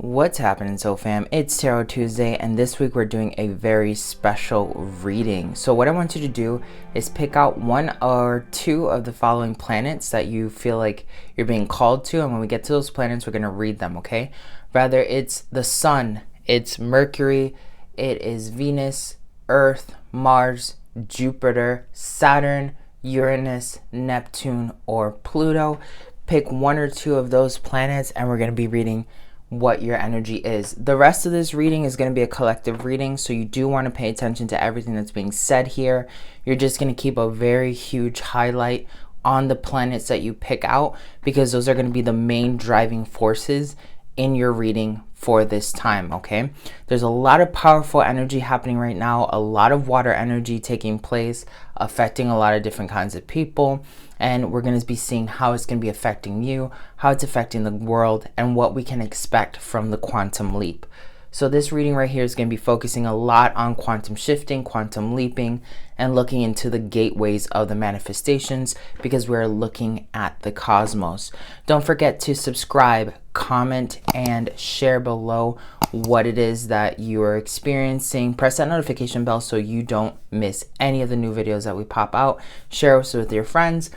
What's happening, so fam? It's Tarot Tuesday, and this week we're doing a very special reading. So what I want you to do is pick out one or two of the following planets that you feel like you're being called to, and when we get to those planets, we're going to read them, okay? Rather, it's the Sun, it's Mercury, it is Venus, Earth, Mars, Jupiter, Saturn, Uranus, Neptune, or Pluto. Pick one or two of those planets, and we're going to be reading what your energy is. The rest of this reading is going to be a collective reading, so you do want to pay attention to everything that's being said here. You're just going to keep a very huge highlight on the planets that you pick out, because those are going to be the main driving forces in your reading for this time, okay? There's a lot of powerful energy happening right now, a lot of water energy taking place, affecting a lot of different kinds of people, and we're going to be seeing how it's going to be affecting you, how it's affecting the world, and what we can expect from the quantum leap. So this reading right here is going to be focusing a lot on quantum shifting, quantum leaping, and looking into the gateways of the manifestations, because we're looking at the cosmos. Don't forget to subscribe, comment, and share below what it is that you are experiencing. Press that notification bell so you don't miss any of the new videos that we pop out. Share us with your friends.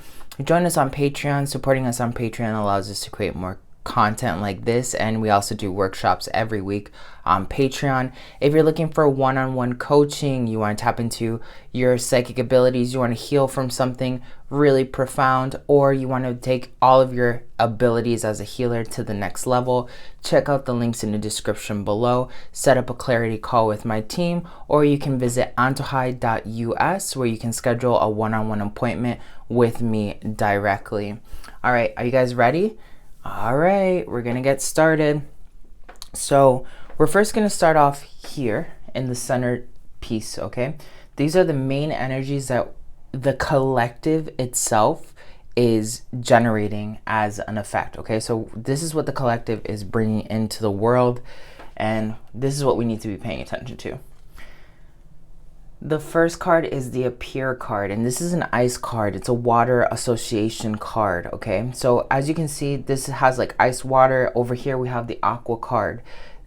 Join us on Patreon. Supporting us on Patreon allows us to create more content like this, and we also do workshops every week on Patreon. If you're looking for one-on-one coaching, you want to tap into your psychic abilities, you want to heal from something really profound, or you want to take all of your abilities as a healer to the next level, check out the links in the description below. Set up a clarity call with my team, or you can visit antojai.us, where you can schedule a one-on-one appointment with me directly. All right, are you guys ready? All right, we're going to get started. So we're first going to start off here in the center piece, okay? These are the main energies that the collective itself is generating as an effect, okay? So this is what the collective is bringing into the world, and this is what we need to be paying attention to. The first card is the Appear card, and this is an ice card. It's a water association card, okay? So as you can see, this has like ice water. Over here we have the Aqua card.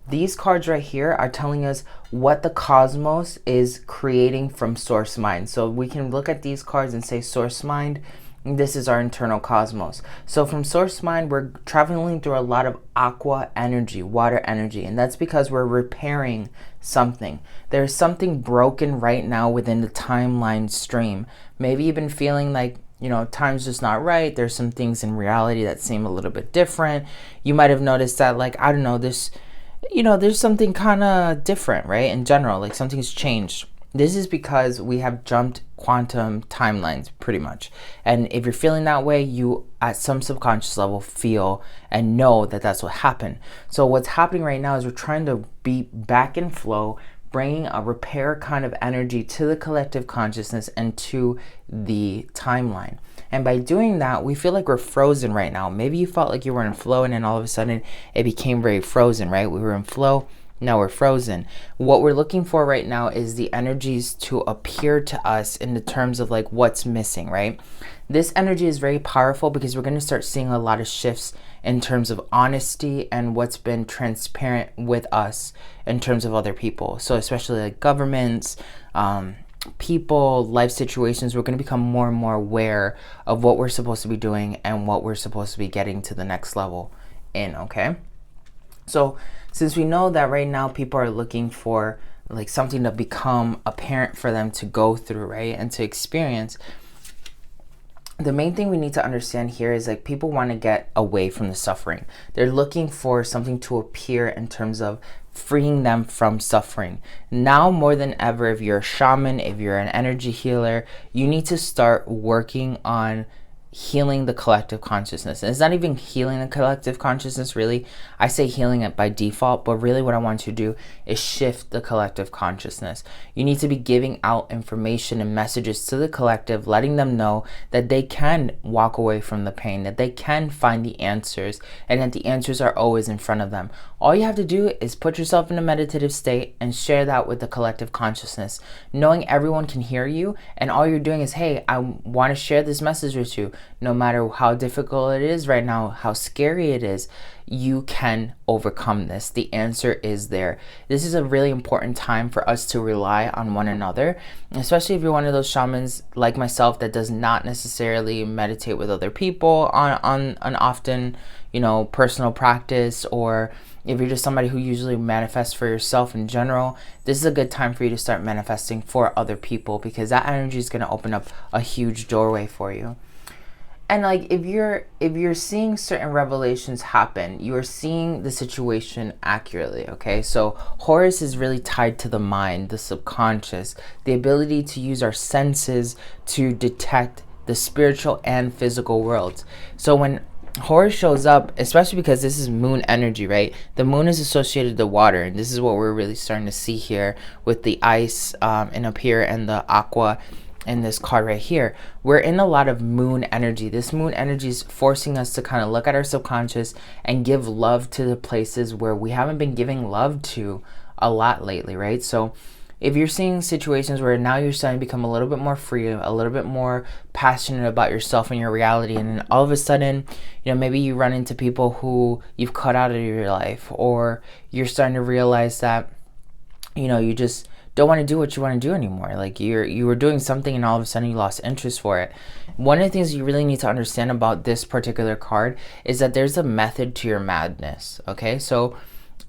These cards right here are telling us what the cosmos is creating from source mind. So we can look at these cards and say source mind, this is our internal cosmos. So from source mind, we're traveling through a lot of aqua energy, water energy, and that's because we're repairing something. There's something broken right now within the timeline stream. Maybe you've been feeling like, you know, time's just not right. There's some things in reality that seem a little bit different. You might have noticed that, like, I don't know, this, you know, there's something kind of different, right? In general, like something's changed. This is because we have jumped quantum timelines pretty much. And if you're feeling that way, you at some subconscious level feel and know that that's what happened. So what's happening right now is we're trying to be back in flow, bringing a repair kind of energy to the collective consciousness and to the timeline. And by doing that, we feel like we're frozen right now. Maybe you felt like you were in flow, and then all of a sudden it became very frozen, right? We were in flow. Now we're frozen. What we're looking for right now is the energies to appear to us in the terms of like what's missing, right? This energy is very powerful because we're going to start seeing a lot of shifts in terms of honesty and what's been transparent with us in terms of other people. So especially like governments, people, life situations, we're going to become more and more aware of what we're supposed to be doing and what we're supposed to be getting to the next level in, okay? So since we know that right now people are looking for like something to become apparent for them to go through, right, and to experience, the main thing we need to understand here is like people want to get away from the suffering. They're looking for something to appear in terms of freeing them from suffering. Now more than ever, if you're a shaman, if you're an energy healer, you need to start working on healing the collective consciousness. And it's not even healing the collective consciousness, really. I say healing it by default, but really what I want you to do is shift the collective consciousness. You need to be giving out information and messages to the collective, letting them know that they can walk away from the pain, that they can find the answers, and that the answers are always in front of them. All you have to do is put yourself in a meditative state and share that with the collective consciousness, knowing everyone can hear you, and all you're doing is, hey, I want to share this message with you. no matter how difficult it is right now, how scary it is, you can overcome this. The answer is there. This is a really important time for us to rely on one another, especially if you're one of those shamans like myself that does not necessarily meditate with other people on an often, personal practice, or if you're just somebody who usually manifests for yourself in general. This is a good time for you to start manifesting for other people, because that energy is going to open up a huge doorway for you. And like, if you're seeing certain revelations happen, you are seeing the situation accurately, okay? So Horus is really tied to the mind, the subconscious, the ability to use our senses to detect the spiritual and physical worlds. So when Horus shows up, especially because this is moon energy, right? The moon is associated to water, and this is what we're really starting to see here with the ice and up here, and the aqua in this card right here. We're in a lot of moon energy. This moon energy is forcing us to kind of look at our subconscious and give love to the places where we haven't been giving love to a lot lately, right? So if you're seeing situations where now you're starting to become a little bit more free, a little bit more passionate about yourself and your reality, and then all of a sudden, maybe you run into people who you've cut out of your life, or you're starting to realize that, you just don't want to do what you want to do anymore. Like you were doing something and all of a sudden you lost interest for it. One of the things you really need to understand about this particular card is that there's a method to your madness, okay? So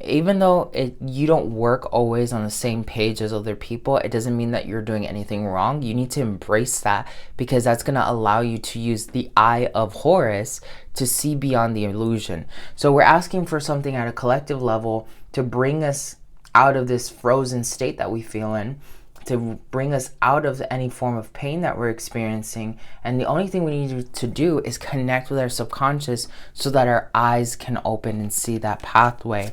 even though you don't work always on the same page as other people, it doesn't mean that you're doing anything wrong. You need to embrace that, because that's going to allow you to use the eye of Horus to see beyond the illusion. So we're asking for something at a collective level to bring us out of this frozen state that we feel in, to bring us out of any form of pain that we're experiencing. And the only thing we need to do is connect with our subconscious so that our eyes can open and see that pathway.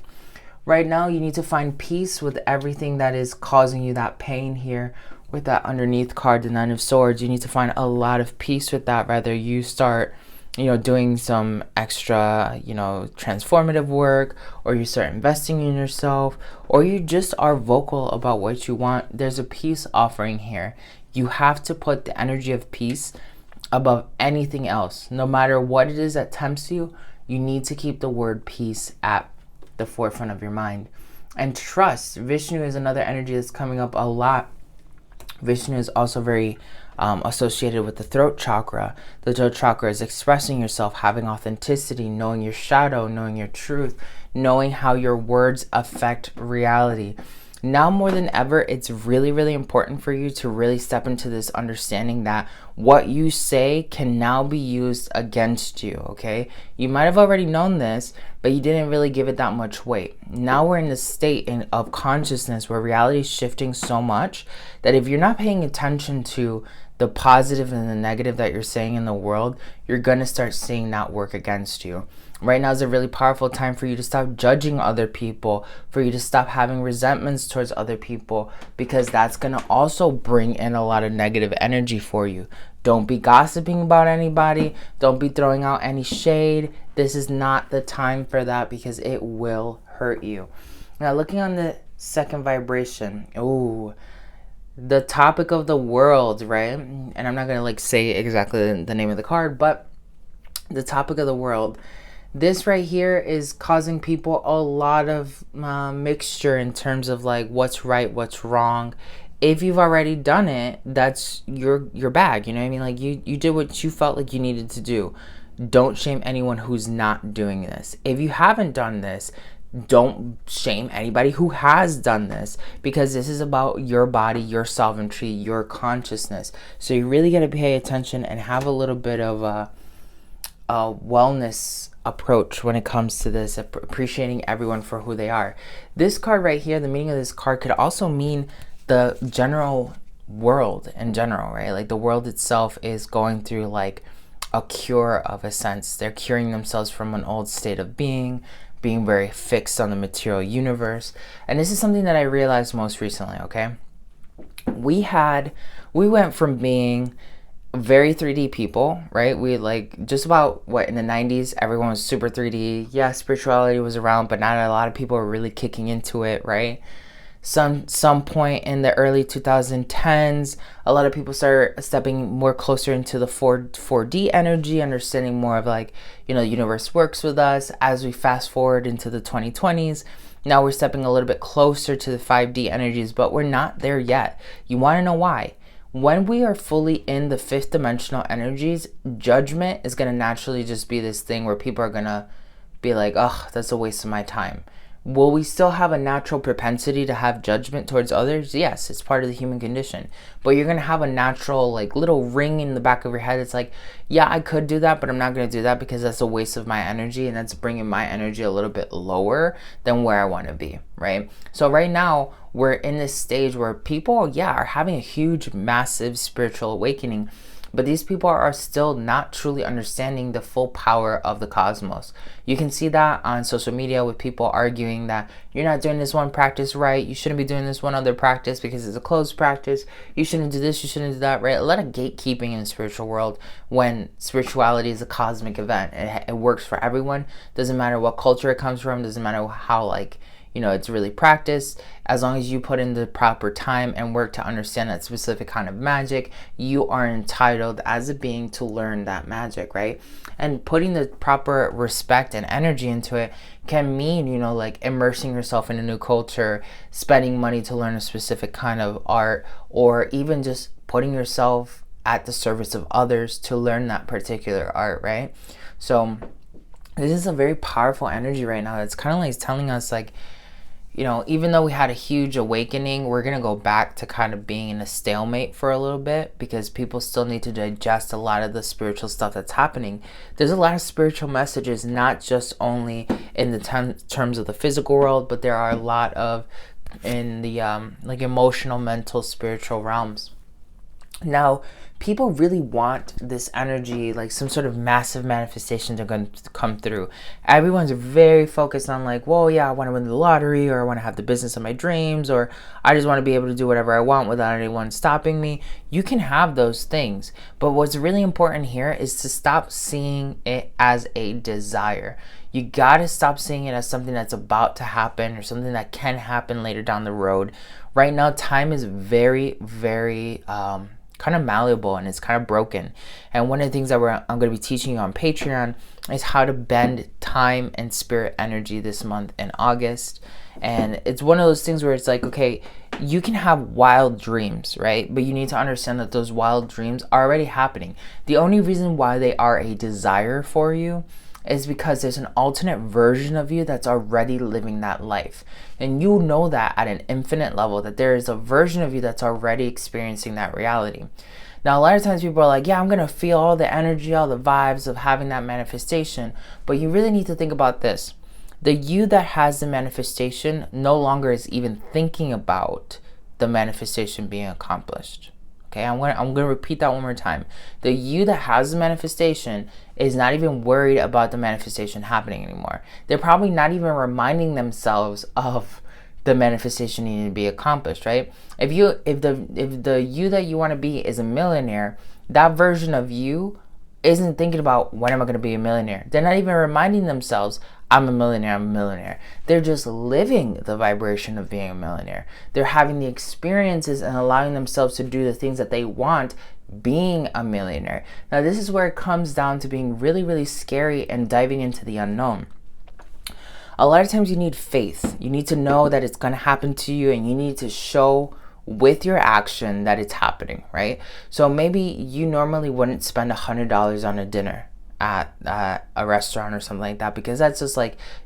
Right now, you need to find peace with everything that is causing you that pain here. With that underneath card, the Nine of Swords, you need to find a lot of peace with that. Whether you start doing some extra, transformative work, or you start investing in yourself, or you just are vocal about what you want, there's a peace offering here. You have to put the energy of peace above anything else. No matter what it is that tempts you, you need to keep the word peace at the forefront of your mind. And trust. Vishnu is another energy that's coming up a lot. Vishnu is also very associated with the throat chakra. The throat chakra is expressing yourself, having authenticity, knowing your shadow, knowing your truth, knowing how your words affect reality. Now more than ever, it's really, really important for you to really step into this understanding that what you say can now be used against you, okay? You might have already known this, but you didn't really give it that much weight. Now we're in the state of consciousness where reality is shifting so much that if you're not paying attention to the positive and the negative that you're saying in the world, you're going to start seeing that work against you. Right now is a really powerful time for you to stop judging other people, for you to stop having resentments towards other people, because that's going to also bring in a lot of negative energy for you. Don't be gossiping about anybody. Don't be throwing out any shade. This is not the time for that, because it will hurt you. Now, looking on the second vibration, the topic of the world, right? And I'm not going to say exactly the name of the card, but the topic of the world. This right here is causing people a lot of mixture in terms of what's right, what's wrong. If you've already done it, that's your bag. You know what I mean? You did what you felt like you needed to do. Don't shame anyone who's not doing this. If you haven't done this, don't shame anybody who has done this, because this is about your body, your sovereignty, your consciousness. So you really got to pay attention and have a little bit of a wellness approach when it comes to this, appreciating everyone for who they are. This card right here, the meaning of this card could also mean the general world in general, right? The world itself is going through a cure of a sense. They're curing themselves from an old state of being very fixed on the material universe. And this is something that I realized most recently, okay? We went from being very 3D people, right? We just about in the 90s, everyone was super 3D. Yeah, spirituality was around, but not a lot of people were really kicking into it, right? some point in the early 2010s, a lot of people started stepping more closer into the 4D energy, understanding more of like, the universe works with us. As we fast forward into the 2020s, now we're stepping a little bit closer to the 5D energies, but we're not there yet. You want to know why? When we are fully in the fifth dimensional energies, judgment is going to naturally just be this thing where people are going to be like, oh, that's a waste of my time. Will we still have a natural propensity to have judgment towards others? Yes, it's part of the human condition. But you're going to have a natural, like, little ring in the back of your head. It's like, yeah, I could do that, but I'm not going to do that because that's a waste of my energy, and that's bringing my energy a little bit lower than where I want to be, right? So right now, we're in this stage where people, are having a huge, massive spiritual awakening. But these people are still not truly understanding the full power of the cosmos. You can see that on social media with people arguing that you're not doing this one practice right. You shouldn't be doing this one other practice because it's a closed practice. You shouldn't do this. You shouldn't do that, right? A lot of gatekeeping in the spiritual world when spirituality is a cosmic event. It works for everyone. Doesn't matter what culture it comes from. Doesn't matter how, it's really practiced. As long as you put in the proper time and work to understand that specific kind of magic, you are entitled as a being to learn that magic, right? And putting the proper respect and energy into it can mean, immersing yourself in a new culture, spending money to learn a specific kind of art, or even just putting yourself at the service of others to learn that particular art, right? So this is a very powerful energy right now. It's kind of like telling us, even though we had a huge awakening, we're going to go back to kind of being in a stalemate for a little bit because people still need to digest a lot of the spiritual stuff that's happening. There's a lot of spiritual messages, not just only in the terms of the physical world, but there are a lot of in the emotional, mental, spiritual realms. Now, people really want this energy, like some sort of massive manifestation to come through. Everyone's very focused on I want to win the lottery, or I want to have the business of my dreams, or I just want to be able to do whatever I want without anyone stopping me. You can have those things, but what's really important here is to stop seeing it as a desire. You got to stop seeing it as something that's about to happen or something that can happen later down the road. Right now, time is very, very kind of malleable, and it's kind of broken. And one of the things that I'm going to be teaching you on Patreon is how to bend time and spirit energy this month in August. And it's one of those things where it's like, okay, you can have wild dreams, right? But you need to understand that those wild dreams are already happening. The only reason why they are a desire for you is because there's an alternate version of you that's already living that life. And you know that at an infinite level, that there is a version of you that's already experiencing that reality. Now, a lot of times people are like, yeah, I'm going to feel all the energy, all the vibes of having that manifestation. But you really need to think about this. The you that has the manifestation no longer is even thinking about the manifestation being accomplished. Okay, I'm gonna repeat that one more time. The you that has the manifestation is not even worried about the manifestation happening anymore. They're probably not even reminding themselves of the manifestation needing to be accomplished, right? If the you that you want to be is a millionaire, that version of you isn't thinking about when am I going to be a millionaire. They're not even reminding themselves, I'm a millionaire. They're just living the vibration of being a millionaire. They're having the experiences and allowing themselves to do the things that they want being a millionaire. Now, this is where it comes down to being really, really scary and diving into the unknown. A lot of times you need faith. You need to know that it's going to happen to you, and you need to show with your action that it's happening, right? So maybe you normally wouldn't spend $100 on a dinner at a restaurant or something like that, because that's just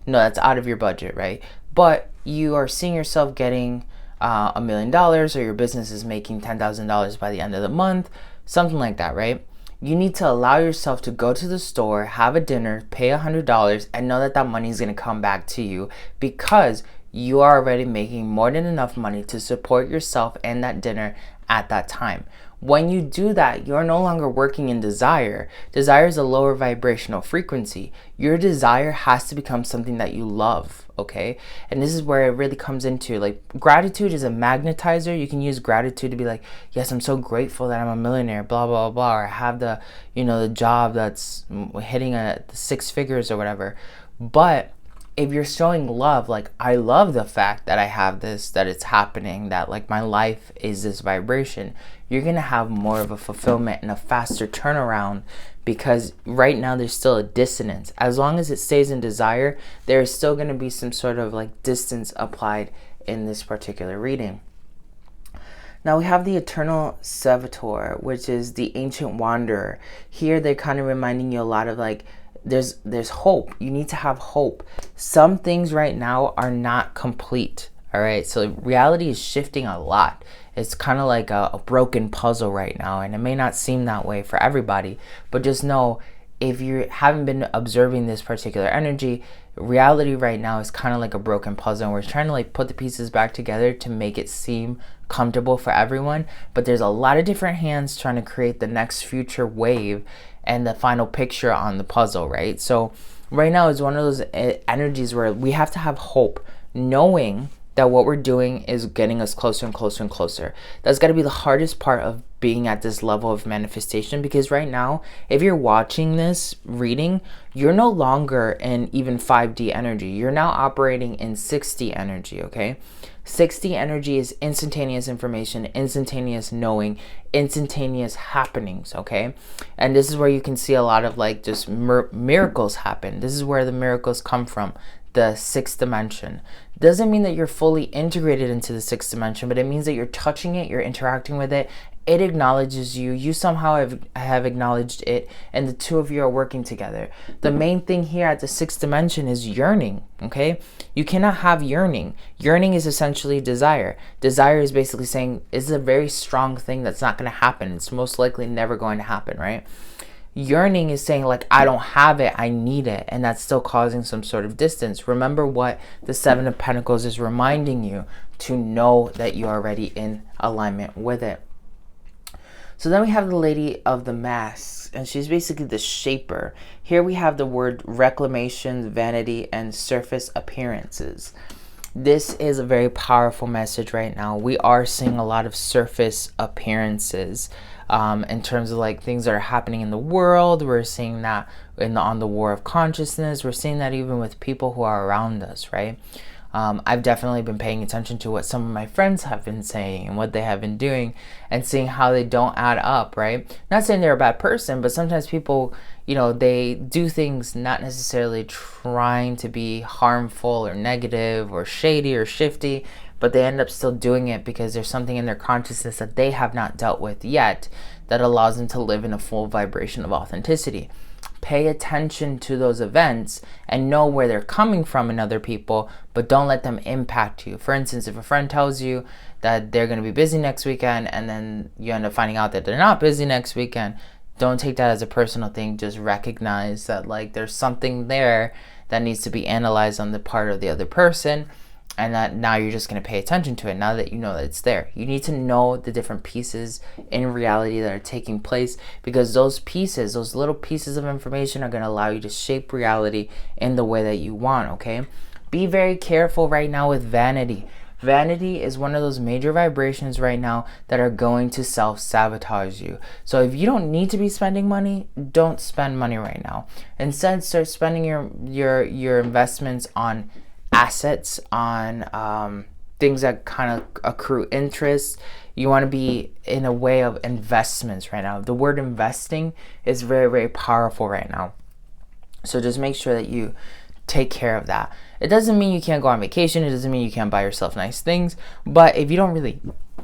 that's out of your budget, right? But you are seeing yourself getting $1 million, or your business is making $10,000 by the end of the month, something like that, right? You need to allow yourself to go to the store, have a dinner, pay $100, and know that that money is going to come back to you, because you are already making more than enough money to support yourself and that dinner at that time. When you do that, you're no longer working in desire. Desire is a lower vibrational frequency. Your desire has to become something that you love, okay? And this is where it really comes into, gratitude is a magnetizer. You can use gratitude to be like, yes, I'm so grateful that I'm a millionaire, blah, blah, blah, or I have the, the job that's hitting the 6 figures or whatever. But if you're showing love, like, I love the fact that I have this, that it's happening, that like my life is this vibration, you're going to have more of a fulfillment and a faster turnaround, because right now there's still a dissonance. As long as it stays in desire, there is still going to be some sort of like distance applied in this particular reading. Now we have the Eternal Servitor, which is the Ancient Wanderer. Here they're kind of reminding you a lot of like, there's hope. You need to have hope. Some things right now are not complete. All right, so reality is shifting a lot. It's kind of like a broken puzzle right now, and it may not seem that way for everybody, but just know, if you haven't been observing this particular energy, reality right now is kind of like a broken puzzle, and we're trying to like put the pieces back together to make it seem comfortable for everyone, but there's a lot of different hands trying to create the next future wave and the final picture on the puzzle, right? So right now is one of those energies where we have to have hope, knowing that what we're doing is getting us closer and closer and closer. That's got to be the hardest part of being at this level of manifestation, because right now, if you're watching this reading, you're no longer in even 5D energy. You're now operating in 6D energy, okay? 6D energy is instantaneous information, instantaneous knowing, instantaneous happenings, okay? And this is where you can see a lot of like just miracles happen. This is where the miracles come from, the 6th dimension. Doesn't mean that you're fully integrated into the 6th dimension, but it means that you're touching it, you're interacting with it, it acknowledges you, you somehow have acknowledged it, and the two of you are working together. The main thing here at the 6th dimension is yearning, okay? You cannot have yearning. Yearning is essentially desire. Desire is basically saying, it's a very strong thing that's not going to happen. It's most likely never going to happen, right? Yearning is saying like, I don't have it, I need it, and that's still causing some sort of distance. Remember what the 7 of Pentacles is reminding you, to know that you're already in alignment with it. So then we have the Lady of the Masks, and she's basically the shaper. Here we have the word reclamation, vanity, and surface appearances. This is a very powerful message right now. We are seeing a lot of surface appearances in terms of like things that are happening in the world. We're seeing that on the war of consciousness. We're seeing that even with people who are around us, right? I've definitely been paying attention to what some of my friends have been saying and what they have been doing, and seeing how they don't add up, right? Not saying they're a bad person, but sometimes people, you know, they do things not necessarily trying to be harmful or negative or shady or shifty, but they end up still doing it because there's something in their consciousness that they have not dealt with yet that allows them to live in a full vibration of authenticity. Pay attention to those events and know where they're coming from in other people, but don't let them impact you. For instance, if a friend tells you that they're going to be busy next weekend, and then you end up finding out that they're not busy next weekend, don't take that as a personal thing. Just recognize that like there's something there that needs to be analyzed on the part of the other person, and that now you're just going to pay attention to it now that you know that it's there. You need to know the different pieces in reality that are taking place, because those pieces, those little pieces of information are going to allow you to shape reality in the way that you want, okay? Be very careful right now with vanity. Vanity is one of those major vibrations right now that are going to self-sabotage you. So if you don't need to be spending money, don't spend money right now. Instead, start spending your investments on assets, on things that kind of accrue interest. You want to be in a way of investments right now. The word investing is very, very powerful right now. So just make sure that you take care of that. It doesn't mean you can't go on vacation. It doesn't mean you can't buy yourself nice things. But if you don't really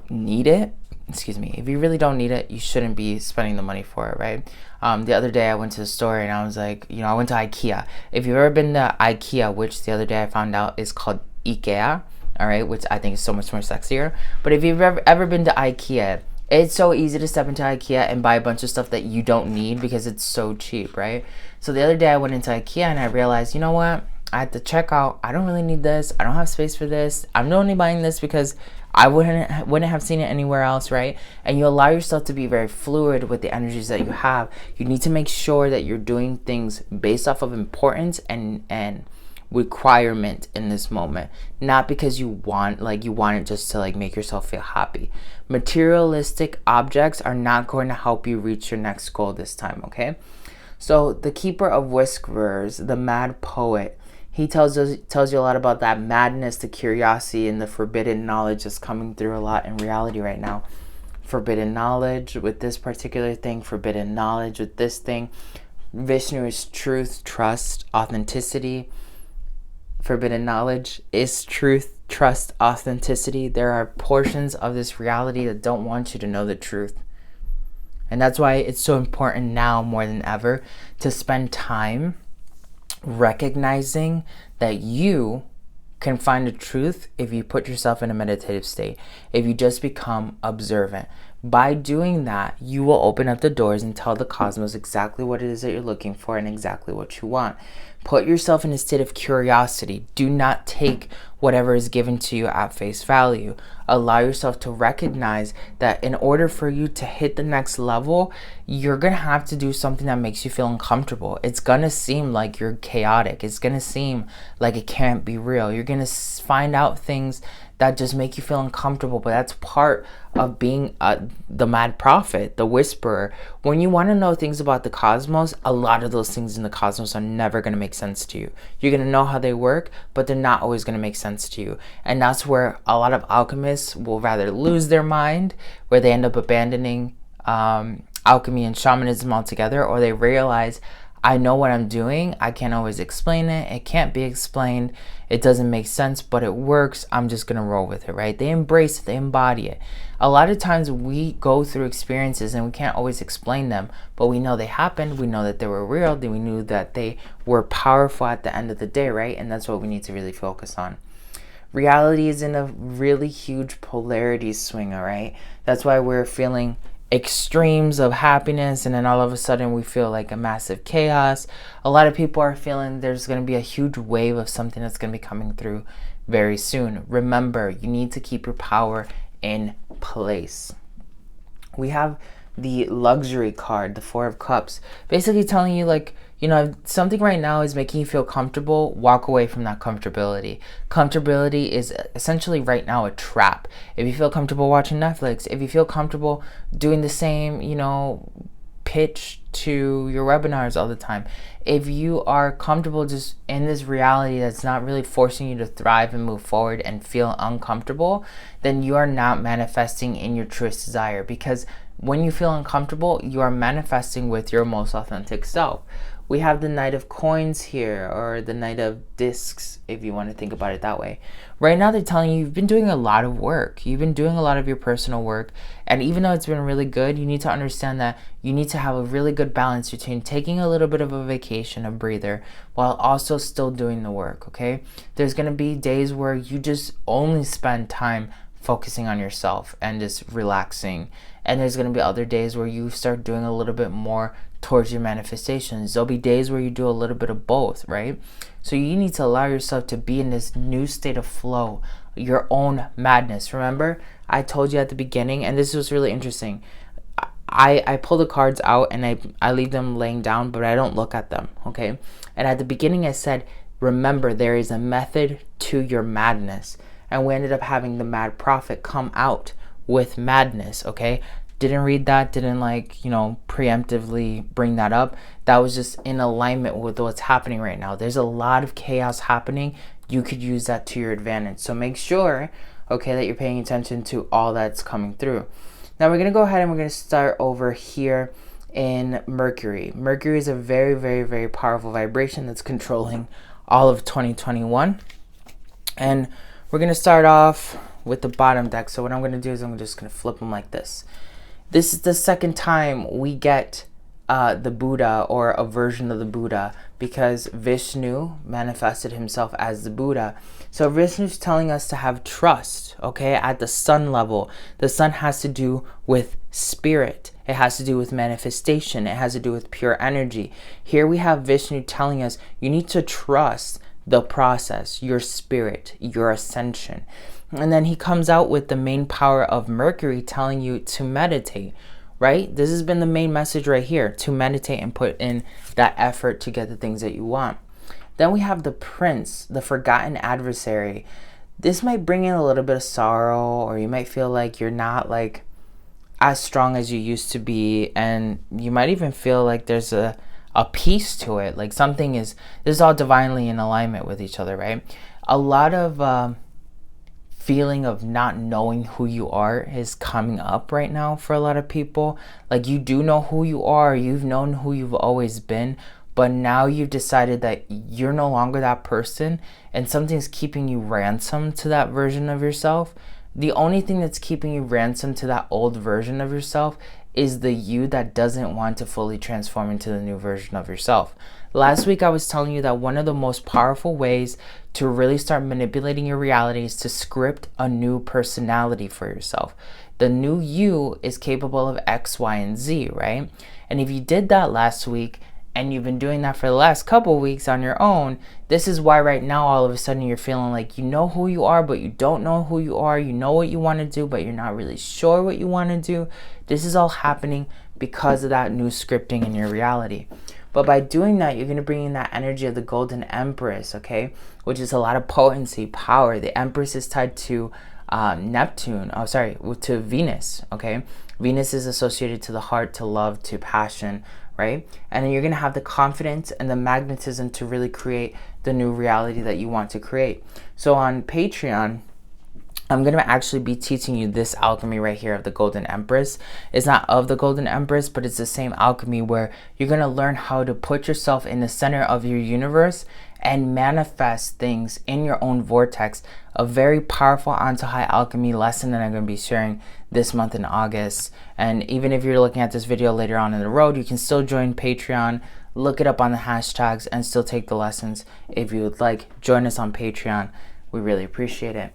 need it, if you really don't need it, you shouldn't be spending the money for it, right? The other day I went to the store and I was like, I went to IKEA. If you've ever been to IKEA, which the other day I found out is called IKEA, all right, which I think is so much more sexier. But if you've ever been to IKEA, it's so easy to step into IKEA and buy a bunch of stuff that you don't need because it's so cheap, right? So the other day I went into IKEA and I realized, you know what? I had to check out. I don't really need this. I don't have space for this. I'm only buying this because I wouldn't have seen it anywhere else, right? And you allow yourself to be very fluid with the energies that you have. You need to make sure that you're doing things based off of importance and requirement in this moment, not because you want it just to like make yourself feel happy. Materialistic objects are not going to help you reach your next goal this time, okay? So the Keeper of Whisperers, the Mad Poet, He tells you a lot about that madness, the curiosity, and the forbidden knowledge that's coming through a lot in reality right now. Forbidden knowledge with this particular thing, forbidden knowledge with this thing. Vishnu is truth, trust, authenticity. Forbidden knowledge is truth, trust, authenticity. There are portions of this reality that don't want you to know the truth. And that's why it's so important now more than ever to spend time recognizing that you can find the truth if you put yourself in a meditative state, if you just become observant. By doing that, you will open up the doors and tell the cosmos exactly what it is that you're looking for and exactly what you want. Put yourself in a state of curiosity. Do not take whatever is given to you at face value. Allow yourself to recognize that in order for you to hit the next level, you're going to have to do something that makes you feel uncomfortable. It's going to seem like you're chaotic. It's going to seem like it can't be real. You're going to find out things that just make you feel uncomfortable, but that's part of being the mad prophet, the whisperer. When you want to know things about the cosmos, a lot of those things in the cosmos are never going to make sense to you. You're going to know how they work, but they're not always going to make sense to you. And that's where a lot of alchemists will rather lose their mind, where they end up abandoning alchemy and shamanism altogether, or they realize, I know what I'm doing. I can't always explain it. It can't be explained. It doesn't make sense, but it works. I'm just going to roll with it, right? They embrace it. They embody it. A lot of times we go through experiences and we can't always explain them, but we know they happened. We know that they were real. We knew that they were powerful at the end of the day, right? And that's what we need to really focus on. Reality is in a really huge polarity swing, all right? That's why we're feeling extremes of happiness, and then all of a sudden we feel like a massive chaos. A lot of people are feeling there's going to be a huge wave of something that's going to be coming through very soon. Remember, you need to keep your power in place. We have the luxury card, the Four of Cups, basically telling you, like, you know, if something right now is making you feel comfortable, walk away from that comfortability. Comfortability is essentially right now a trap. If you feel comfortable watching Netflix, if you feel comfortable doing the same, you know, pitch to your webinars all the time, if you are comfortable just in this reality that's not really forcing you to thrive and move forward and feel uncomfortable, then you are not manifesting in your truest desire. Because when you feel uncomfortable, you are manifesting with your most authentic self. We have the Knight of Coins here, or the Knight of Discs, if you want to think about it that way. Right now, they're telling you you've been doing a lot of work. You've been doing a lot of your personal work. And even though it's been really good, you need to understand that you need to have a really good balance between taking a little bit of a vacation, a breather, while also still doing the work, okay? There's going to be days where you just only spend time focusing on yourself and just relaxing. And there's going to be other days where you start doing a little bit more towards your manifestations. There'll be days where you do a little bit of both, right? So you need to allow yourself to be in this new state of flow, your own madness. Remember, I told you at the beginning, and this was really interesting. I pull the cards out and I leave them laying down, but I don't look at them, okay? And at the beginning I said, remember, there is a method to your madness. And we ended up having the Mad Prophet come out with madness, okay? Didn't read that, didn't preemptively bring that up. That was just in alignment with what's happening right now. There's a lot of chaos happening. You could use that to your advantage. So make sure, okay, that you're paying attention to all that's coming through. Now we're going to go ahead and we're going to start over here in Mercury. Mercury is a very, very, very powerful vibration that's controlling all of 2021. And we're going to start off with the bottom deck. So what I'm going to do is I'm just going to flip them like this. This is the second time we get the Buddha, or a version of the Buddha, because Vishnu manifested himself as the Buddha. So Vishnu's telling us to have trust, okay, at the sun level. The sun has to do with spirit. It has to do with manifestation. It has to do with pure energy. Here we have Vishnu telling us you need to trust the process, your spirit, your ascension. And then he comes out with the main power of Mercury telling you to meditate, right? This has been the main message right here, to meditate and put in that effort to get the things that you want. Then we have the Prince, the forgotten adversary. This might bring in a little bit of sorrow, or you might feel like you're not like as strong as you used to be. And you might even feel like there's a a peace to it. Like this is all divinely in alignment with each other, right? A lot of feeling of not knowing who you are is coming up right now for a lot of people. Like, you do know who you are, you've known who you've always been, but now you've decided that you're no longer that person, and something's keeping you ransomed to that version of yourself. The only thing that's keeping you ransomed to that old version of yourself is the you that doesn't want to fully transform into the new version of yourself. Last week I was telling you that one of the most powerful ways to really start manipulating your reality is to script a new personality for yourself. The new you is capable of X, Y, and Z, right? And if you did that last week, and you've been doing that for the last couple weeks on your own, this is why right now all of a sudden you're feeling like you know who you are, but you don't know who you are. You know what you want to do, but you're not really sure what you want to do. This is all happening because of that new scripting in your reality. But by doing that, you're going to bring in that energy of the Golden Empress, okay? Which is a lot of potency, power. The Empress is tied to to Venus, okay? Venus is associated to the heart, to love, to passion, right? And then you're going to have the confidence and the magnetism to really create the new reality that you want to create. So on Patreon, I'm going to actually be teaching you this alchemy right here of the Golden Empress. It's not of the Golden Empress, but it's the same alchemy where you're going to learn how to put yourself in the center of your universe and manifest things in your own vortex. A very powerful Antojai alchemy lesson that I'm going to be sharing this month in August. And even if you're looking at this video later on in the road, you can still join Patreon, look it up on the hashtags, and still take the lessons if you would like. Join us on Patreon. We really appreciate it.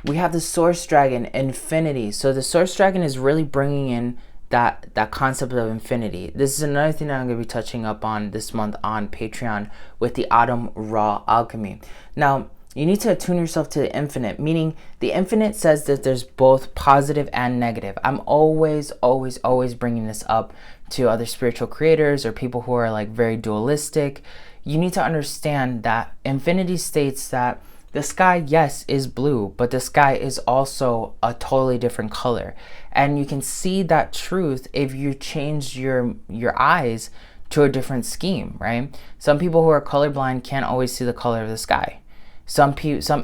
We have the Source Dragon, Infinity. So the Source Dragon is really bringing in that concept of infinity. This is another thing that I'm going to be touching up on this month on Patreon with the Autumn Raw Alchemy. Now, you need to attune yourself to the infinite, meaning the infinite says that there's both positive and negative. I'm always bringing this up to other spiritual creators or people who are like very dualistic. You need to understand that infinity states that the sky, yes, is blue, but the sky is also a totally different color. And you can see that truth if you change your eyes to a different scheme, right? Some people who are colorblind can't always see the color of the sky. Some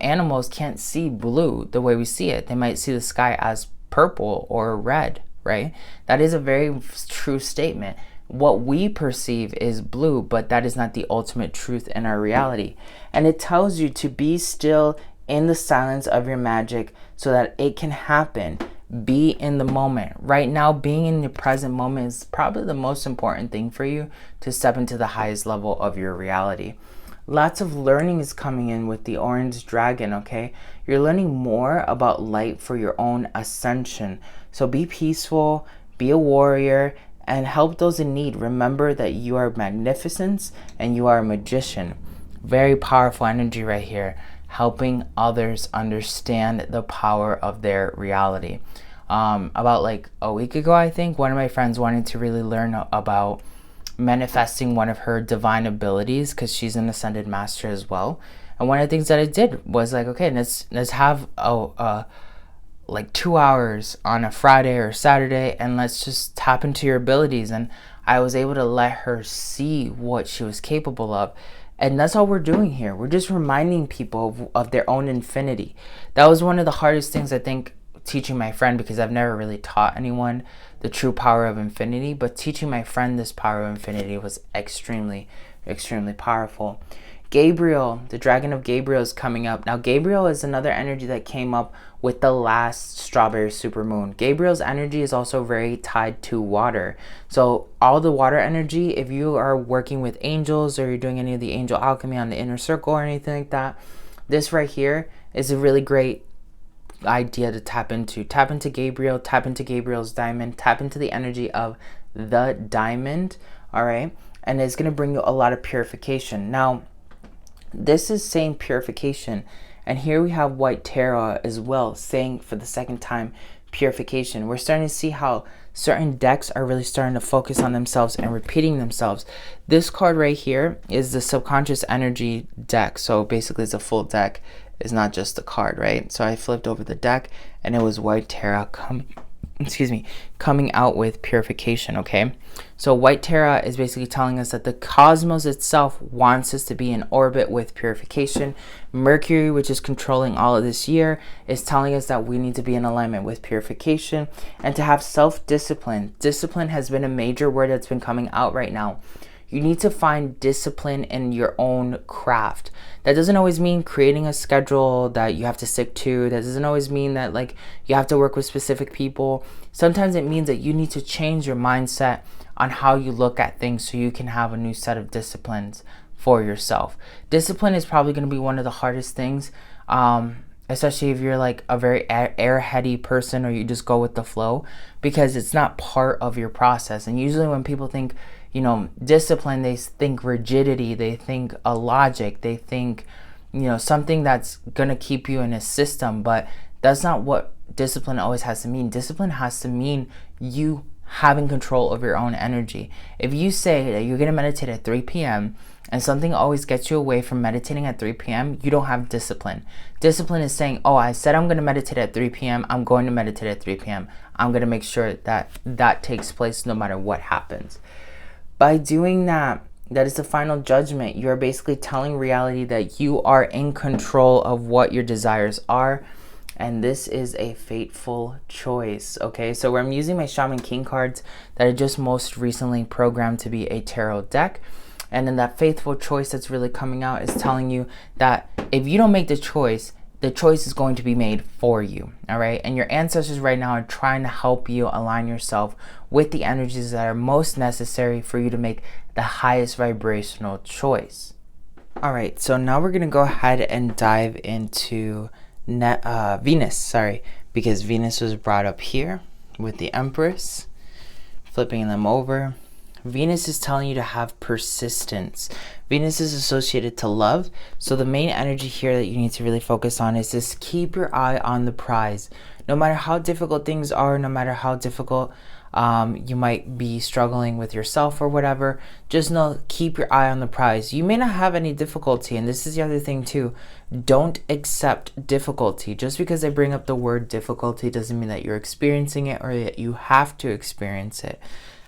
animals can't see blue the way we see it. They might see the sky as purple or red, right? That is a very true statement. What we perceive is blue, but that is not the ultimate truth in our reality. And it tells you to be still in the silence of your magic so that it can happen. Be in the moment. Right now, being in the present moment is probably the most important thing for you to step into the highest level of your reality. Lots of learning is coming in with the Orange Dragon, okay? You're learning more about light for your own ascension. So be peaceful, be a warrior, and help those in need. Remember that you are magnificence and you are a magician. Very powerful energy right here, helping others understand the power of their reality. About like a week ago, I think, one of my friends wanted to really learn about manifesting one of her divine abilities because she's an ascended master as well. And one of the things that I did was like, okay, let's have like 2 hours on a Friday or Saturday, and let's just tap into your abilities. And I was able to let her see what she was capable of. And that's all we're doing here. We're just reminding people of their own infinity. That was one of the hardest things, I think, teaching my friend, because I've never really taught anyone the true power of infinity, but teaching my friend this power of infinity was extremely powerful. Gabriel, the Dragon of Gabriel, is coming up. Now, Gabriel is another energy that came up with the last strawberry supermoon. Gabriel's energy is also very tied to water. So all the water energy, if you are working with angels or you're doing any of the angel alchemy on the inner circle or anything like that, this right here is a really great idea to tap into. Tap into Gabriel, tap into Gabriel's diamond, tap into the energy of the diamond, all right? And it's going to bring you a lot of purification. Now, this is saying purification, and here we have White Tarot as well, saying for the second time purification. We're starting to see how certain decks are really starting to focus on themselves and repeating themselves. This card right here is the subconscious energy deck. So basically it's a full deck. It's not just the card, right? So I flipped over the deck and it was White Tarot excuse me, coming out with purification, okay? So white Terra is basically telling us that the cosmos itself wants us to be in orbit with purification. Mercury, which is controlling all of this year, is telling us that we need to be in alignment with purification and to have self-discipline. Discipline has been a major word that's been coming out right now. You need to find discipline in your own craft. That doesn't always mean creating a schedule that you have to stick to. That doesn't always mean that like you have to work with specific people. Sometimes it means that you need to change your mindset on how you look at things so you can have a new set of disciplines for yourself. Discipline is probably going to be one of the hardest things, especially if you're like a very airheady person or you just go with the flow, because it's not part of your process. And usually when people think, you know, discipline, they think rigidity, they think a logic, they think, you know, something that's going to keep you in a system. But that's not what discipline always has to mean. Discipline has to mean you having control of your own energy. If you say that you're going to meditate at 3 p.m. and something always gets you away from meditating at 3 p.m., you don't have discipline. Discipline is saying, oh, I said I'm going to meditate at 3 p.m. I'm going to meditate at 3 p.m. I'm going to make sure that that takes place no matter what happens. By doing that, that is the final judgment. You're basically telling reality that you are in control of what your desires are. And this is a fateful choice, okay? So I'm using my Shaman King cards that I just most recently programmed to be a tarot deck. And then that faithful choice that's really coming out is telling you that if you don't make the choice is going to be made for you, all right? And your ancestors right now are trying to help you align yourself with the energies that are most necessary for you to make the highest vibrational choice. All right, so now we're going to go ahead and dive into Venus, because Venus was brought up here with the Empress, flipping them over. Venus is telling you to have persistence. Venus is associated to love. So the main energy here that you need to really focus on is just keep your eye on the prize. No matter how difficult things are, no matter how difficult you might be struggling with yourself or whatever, just know, keep your eye on the prize. You may not have any difficulty, and this is the other thing too. Don't accept difficulty. Just because I bring up the word difficulty doesn't mean that you're experiencing it or that you have to experience it.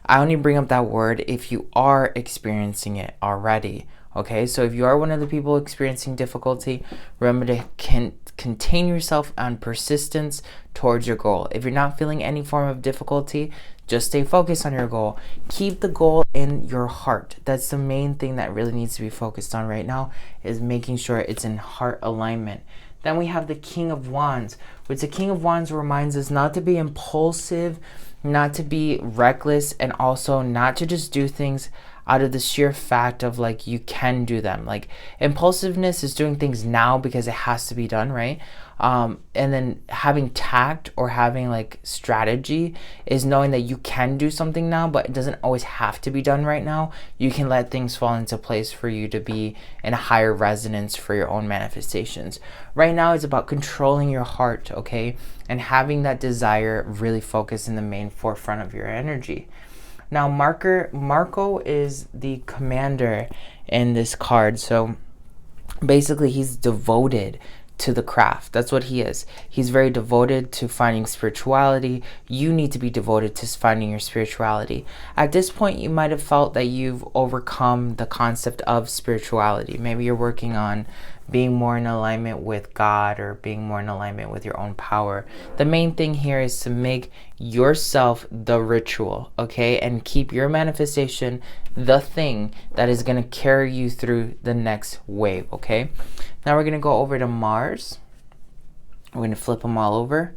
I only bring up that word if you are experiencing it already, okay? So if you are one of the people experiencing difficulty, remember to contain yourself on persistence towards your goal. If you're not feeling any form of difficulty, just stay focused on your goal. Keep the goal in your heart. That's the main thing that really needs to be focused on right now, is making sure it's in heart alignment. Then we have the King of Wands, which the King of Wands reminds us not to be impulsive, not to be reckless, and also not to just do things out of the sheer fact of like you can do them. Like impulsiveness is doing things now because it has to be done, right? And then having tact or having like strategy is knowing that you can do something now, but it doesn't always have to be done right now. You can let things fall into place for you to be in a higher resonance for your own manifestations. Right now it's about controlling your heart, okay? And having that desire really focus in the main forefront of your energy. Now Marco is the commander in this card. So basically he's devoted to the craft. That's what he is. He's very devoted to finding spirituality. You need to be devoted to finding your spirituality. At this point, you might have felt that you've overcome the concept of spirituality. Maybe you're working on being more in alignment with God or being more in alignment with your own power. The main thing here is to make yourself the ritual, okay? And keep your manifestation the thing that is going to carry you through the next wave, okay? Now we're going to go over to Mars. We're going to flip them all over.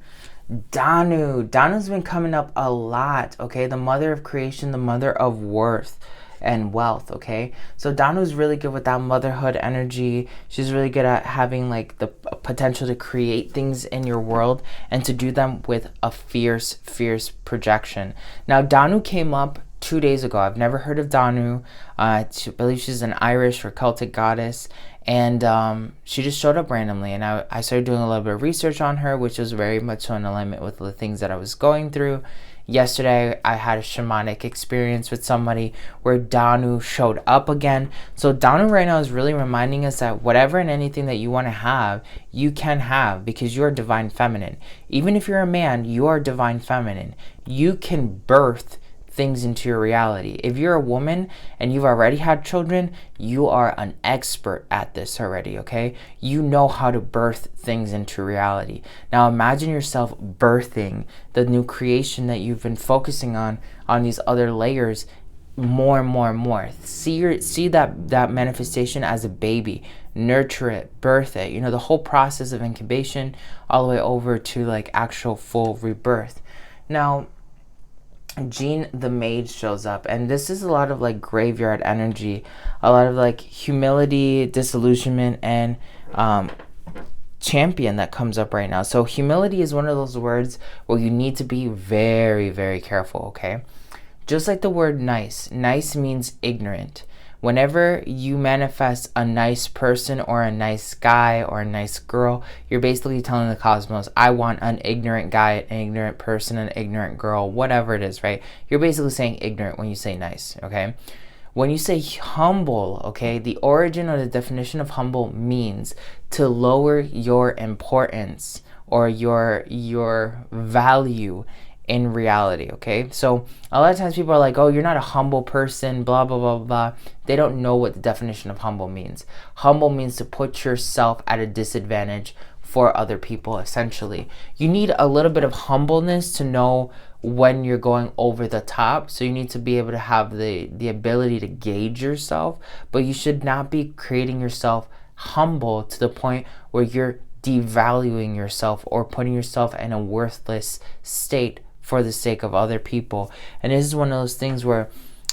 Danu's been coming up a lot, okay? The mother of creation, the mother of worth and wealth, okay? So Danu's really good with that motherhood energy. She's really good at having like the potential to create things in your world and to do them with a fierce projection. Now Danu came up 2 days ago. I've never heard of Danu. I believe she's an Irish or Celtic goddess, and she just showed up randomly, and I started doing a little bit of research on her, which was very much so in alignment with the things that I was going through. Yesterday, I had a shamanic experience with somebody where Danu showed up again. So Danu right now is really reminding us that whatever and anything that you want to have, you can have, because you are divine feminine. Even if you're a man, you are divine feminine. You can birth things into your reality. If you're a woman and you've already had children, you are an expert at this already, okay? You know how to birth things into reality. Now imagine yourself birthing the new creation that you've been focusing on these other layers more and more and more. See that manifestation as a baby. Nurture it, birth it. You know, the whole process of incubation all the way over to like actual full rebirth. Now, Jean the Mage shows up, and this is a lot of like graveyard energy, a lot of like humility, disillusionment, and champion that comes up right now. So humility is one of those words where you need to be very, very careful, okay? Just like the word nice. Nice means ignorant. Whenever you manifest a nice person or a nice guy or a nice girl, you're basically telling the cosmos, I want an ignorant guy, an ignorant person, an ignorant girl, whatever it is, right? You're basically saying ignorant when you say nice, okay? When you say humble, okay, the origin or the definition of humble means to lower your importance or your value in reality, okay? So a lot of times people are like, oh, you're not a humble person, blah, blah, blah, blah. They don't know what the definition of humble means. Humble means to put yourself at a disadvantage for other people, essentially. You need a little bit of humbleness to know when you're going over the top. So you need to be able to have the ability to gauge yourself, but you should not be creating yourself humble to the point where you're devaluing yourself or putting yourself in a worthless state for the sake of other people. And this is one of those things where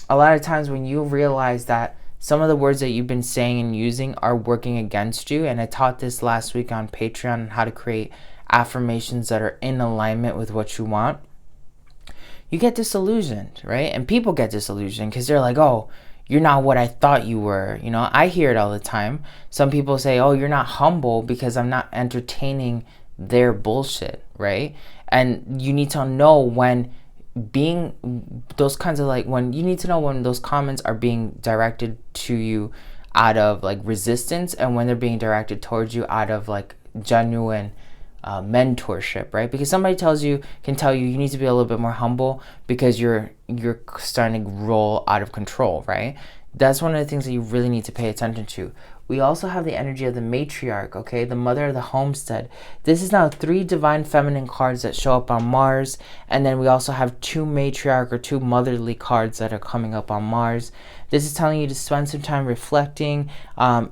a lot of times when you realize that some of the words that you've been saying and using are working against you, and I taught this last week on Patreon on how to create affirmations that are in alignment with what you want, you get disillusioned, right? And people get disillusioned because they're like, oh, you're not what I thought you were. You know, I hear it all the time. Some people say, oh, you're not humble because I'm not entertaining their bullshit, right? And you need to know when being those kinds of like, when you need to know when those comments are being directed to you out of like resistance and when they're being directed towards you out of like genuine mentorship, right? Because somebody can tell you need to be a little bit more humble because you're starting to roll out of control, right? That's one of the things that you really need to pay attention to. We also have the energy of the matriarch, okay? The mother of the homestead. This is now 3 divine feminine cards that show up on Mars. And then we also have 2 matriarch or 2 motherly cards that are coming up on Mars. This is telling you to spend some time reflecting,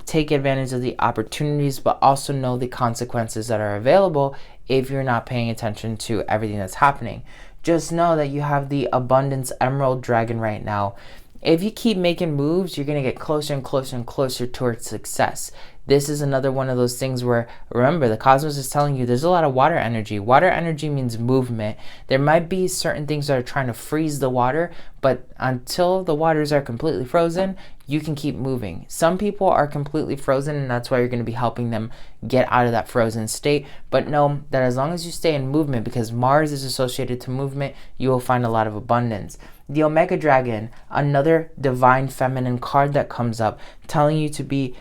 take advantage of the opportunities, but also know the consequences that are available if you're not paying attention to everything that's happening. Just know that you have the abundance emerald dragon right now. If you keep making moves, you're going to get closer and closer and closer towards success. This is another one of those things where, remember, the cosmos is telling you there's a lot of water energy. Water energy means movement. There might be certain things that are trying to freeze the water, but until the waters are completely frozen, you can keep moving. Some people are completely frozen, and that's why you're going to be helping them get out of that frozen state. But know that as long as you stay in movement, because Mars is associated to movement, you will find a lot of abundance. The Omega Dragon, another divine feminine card that comes up, telling you to be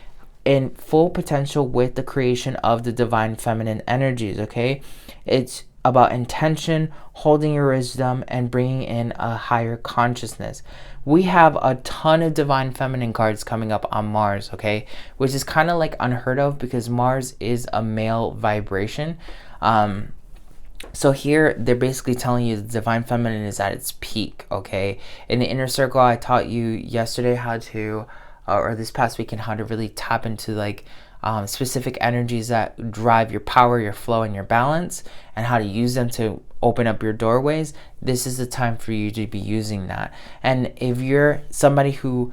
in full potential with the creation of the divine feminine energies, okay? It's about intention, holding your wisdom, and bringing in a higher consciousness. We have a ton of divine feminine cards coming up on Mars, okay? Which is kind of like unheard of because Mars is a male vibration. So here, they're basically telling you the divine feminine is at its peak, okay? In the inner circle, I taught you yesterday how to, or this past weekend, how to really tap into like specific energies that drive your power, your flow, and your balance, and how to use them to open up your doorways. This is the time for you to be using that. And if you're somebody who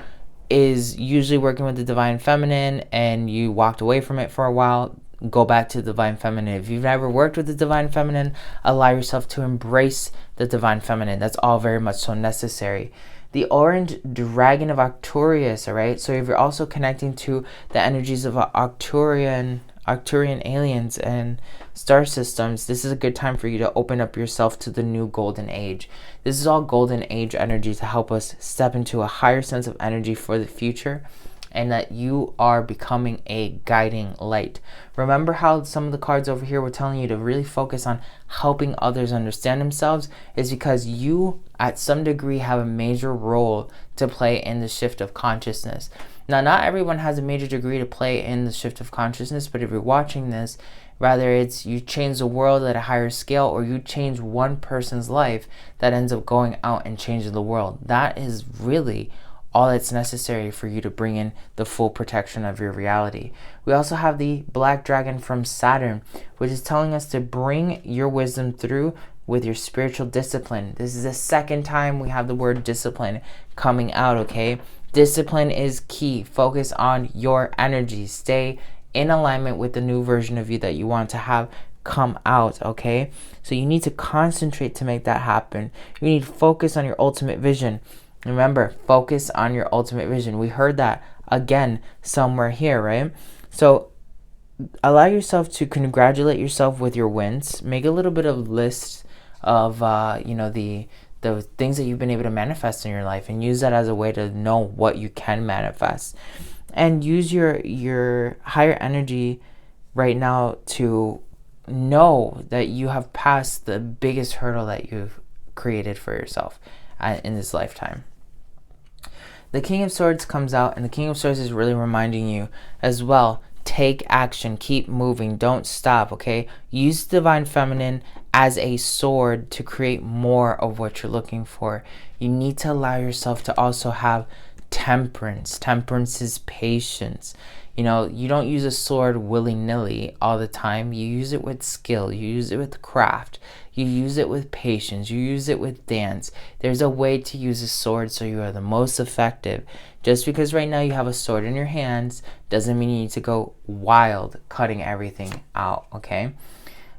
is usually working with the divine feminine and you walked away from it for a while, go back to the divine feminine. If you've never worked with the divine feminine, allow yourself to embrace the divine feminine. That's all very much so necessary. The orange dragon of Arcturus, all right? So if you're also connecting to the energies of Arcturian Arcturian aliens and star systems, this is a good time for you to open up yourself to the new golden age. This is all golden age energy to help us step into a higher sense of energy for the future, and that you are becoming a guiding light. Remember how some of the cards over here were telling you to really focus on helping others understand themselves, is because you at some degree have a major role to play in the shift of consciousness. Now, not everyone has a major degree to play in the shift of consciousness, but if you're watching this, rather it's you change the world at a higher scale, or you change one person's life that ends up going out and changing the world. That is really all that's necessary for you to bring in the full protection of your reality. We also have the Black Dragon from Saturn, which is telling us to bring your wisdom through with your spiritual discipline. This is the second time we have the word discipline coming out, okay? Discipline is key. Focus on your energy. Stay in alignment with the new version of you that you want to have come out, okay? So you need to concentrate to make that happen. You need to focus on your ultimate vision. Remember, focus on your ultimate vision. We heard that again somewhere here, right? So allow yourself to congratulate yourself with your wins. Make a little bit of list of the things that you've been able to manifest in your life, and use that as a way to know what you can manifest. And use your higher energy right now to know that you have passed the biggest hurdle that you've created for yourself in this lifetime. The King of Swords comes out, and the King of Swords is really reminding you as well, take action, keep moving, don't stop, okay? Use Divine Feminine as a sword to create more of what you're looking for. You need to allow yourself to also have temperance. Temperance is patience. You know, you don't use a sword willy-nilly all the time. You use it with skill. You use it with craft. You use it with patience. You use it with dance. There's a way to use a sword so you are the most effective. Just because right now you have a sword in your hands doesn't mean you need to go wild cutting everything out, okay?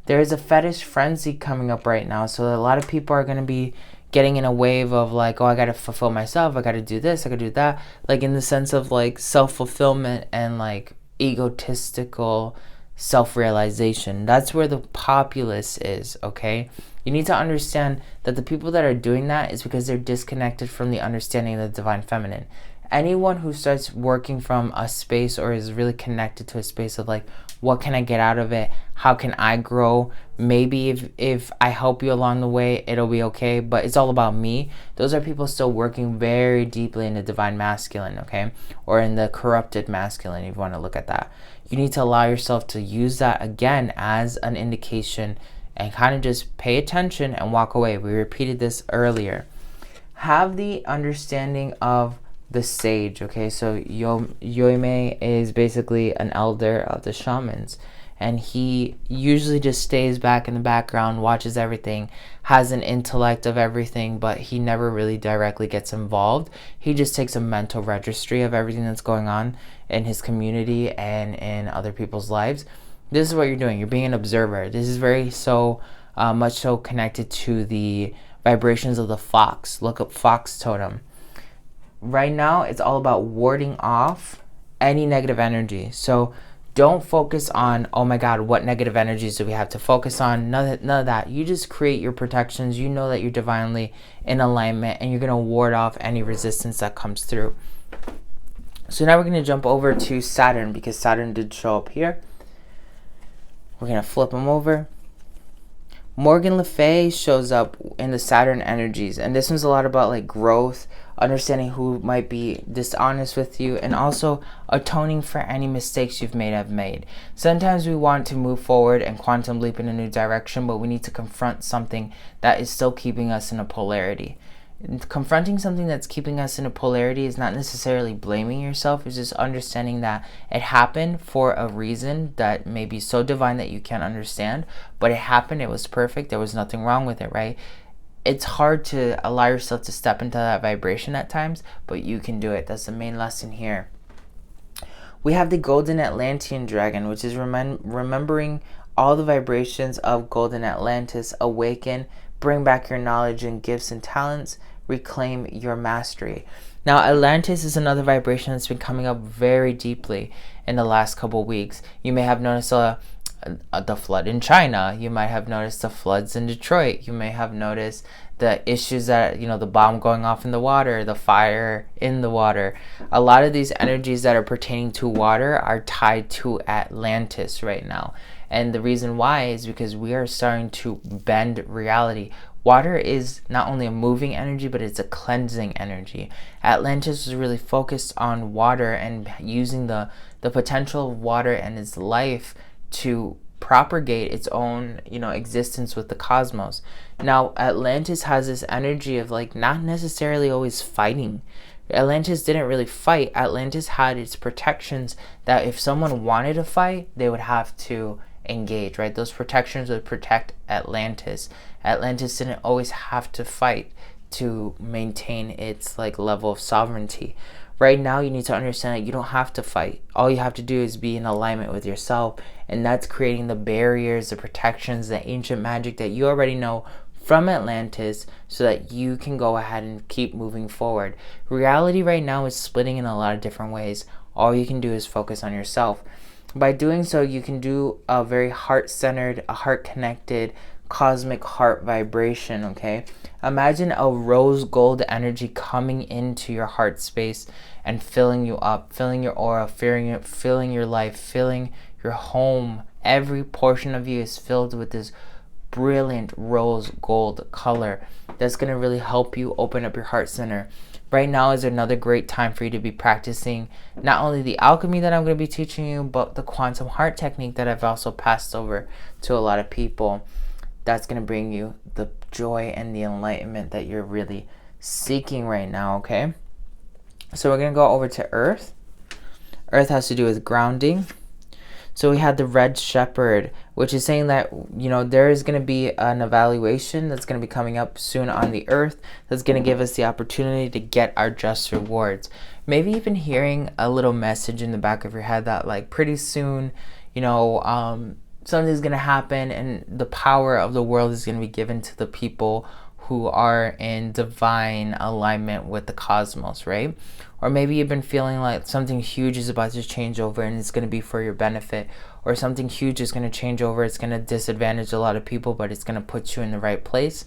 There is a fetish frenzy coming up right now, so a lot of people are going to be getting in a wave of like, oh, I got to fulfill myself, I got to do this, I got to do that, like in the sense of like self-fulfillment and like egotistical self-realization. That's where the populace is, okay? You need to understand that the people that are doing that is because they're disconnected from the understanding of the Divine Feminine. Anyone who starts working from a space or is really connected to a space of like, what can I get out of it? How can I grow? Maybe if I help you along the way, it'll be okay, but it's all about me. Those are people still working very deeply in the Divine Masculine, okay? Or in the corrupted masculine, if you want to look at that. You need to allow yourself to use that again as an indication and kind of just pay attention and walk away. We repeated this earlier. Have the understanding of the sage, okay? So Yoime is basically an elder of the shamans, and he usually just stays back in the background, watches everything, has an intellect of everything, but he never really directly gets involved. He just takes a mental registry of everything that's going on in his community and in other people's lives. This is what you're doing. You're being an observer. This is very much so connected to the vibrations of the fox. Look up fox totem. Right now, it's all about warding off any negative energy. So don't focus on, oh my God, what negative energies do we have to focus on? None of that. You just create your protections. You know that you're divinely in alignment, and you're going to ward off any resistance that comes through. So now we're going to jump over to Saturn, because Saturn did show up here. We're going to flip them over. Morgan Le Fay shows up in the Saturn energies, and this one's a lot about like growth, understanding who might be dishonest with you, and also atoning for any mistakes you may have made. Sometimes we want to move forward and quantum leap in a new direction, but we need to confront something that is still keeping us in a polarity. Confronting something that's keeping us in a polarity is not necessarily blaming yourself. It's just understanding that it happened for a reason that may be so divine that you can't understand, but it happened, it was perfect, there was nothing wrong with it, right? It's hard to allow yourself to step into that vibration at times, but you can do it. That's the main lesson here. We have the Golden Atlantean Dragon, which is remembering all the vibrations of Golden Atlantis. Awaken, bring back your knowledge and gifts and talents, reclaim your mastery. Now, Atlantis is another vibration that's been coming up very deeply in the last couple weeks. You may have noticed the flood in China. You might have noticed the floods in Detroit. You may have noticed the issues that, the bomb going off in the water, the fire in the water. A lot of these energies that are pertaining to water are tied to Atlantis right now. And the reason why is because we are starting to bend reality. Water is not only a moving energy, but it's a cleansing energy. Atlantis was really focused on water and using the potential of water and its life to propagate its own, existence with the cosmos. Now, Atlantis has this energy of not necessarily always fighting. Atlantis didn't really fight. Atlantis had its protections that if someone wanted to fight, they would have to engage, right? Those protections would protect Atlantis. Atlantis didn't always have to fight to maintain its level of sovereignty. Right now, you need to understand that you don't have to fight. All you have to do is be in alignment with yourself, and that's creating the barriers, the protections, the ancient magic that you already know from Atlantis so that you can go ahead and keep moving forward. Reality right now is splitting in a lot of different ways. All you can do is focus on yourself. By doing so, you can do a very heart-centered, a heart-connected, cosmic heart vibration, okay? Imagine a rose gold energy coming into your heart space and filling you up, filling your aura, filling your life, filling your home. Every portion of you is filled with this brilliant rose gold color that's going to really help you open up your heart center. Right now is another great time for you to be practicing not only the alchemy that I'm going to be teaching you, but the quantum heart technique that I've also passed over to a lot of people. That's going to bring you the joy and the enlightenment that you're really seeking right now, okay? So we're going to go over to Earth. Earth has to do with grounding. So we had the Red Shepherd, which is saying that, there is going to be an evaluation that's going to be coming up soon on the Earth that's going to give us the opportunity to get our just rewards. Maybe even hearing a little message in the back of your head that pretty soon, something's going to happen and the power of the world is going to be given to the people who are in divine alignment with the cosmos, right? Or maybe you've been feeling like something huge is about to change over and it's going to be for your benefit, or something huge is going to change over, it's going to disadvantage a lot of people, but it's going to put you in the right place.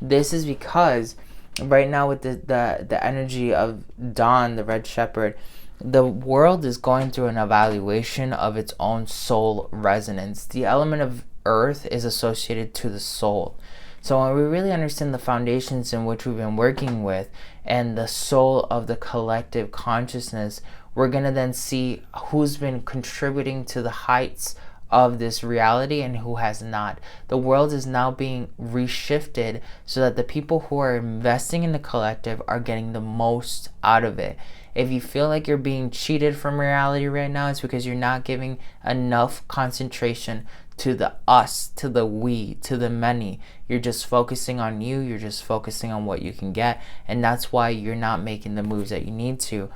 This is because right now with the energy of Dawn, the Red Shepherd, the world is going through an evaluation of its own soul resonance. The element of Earth is associated to the soul. So when we really understand the foundations in which we've been working with and the soul of the collective consciousness, we're going to then see who's been contributing to the heights of this reality and who has not. The world is now being reshifted so that the people who are investing in the collective are getting the most out of it. If you feel like you're being cheated from reality right now, it's because you're not giving enough concentration to the us, to the we, to the many. You're just focusing on you. You're just focusing on what you can get. And that's why you're not making the moves that you need to.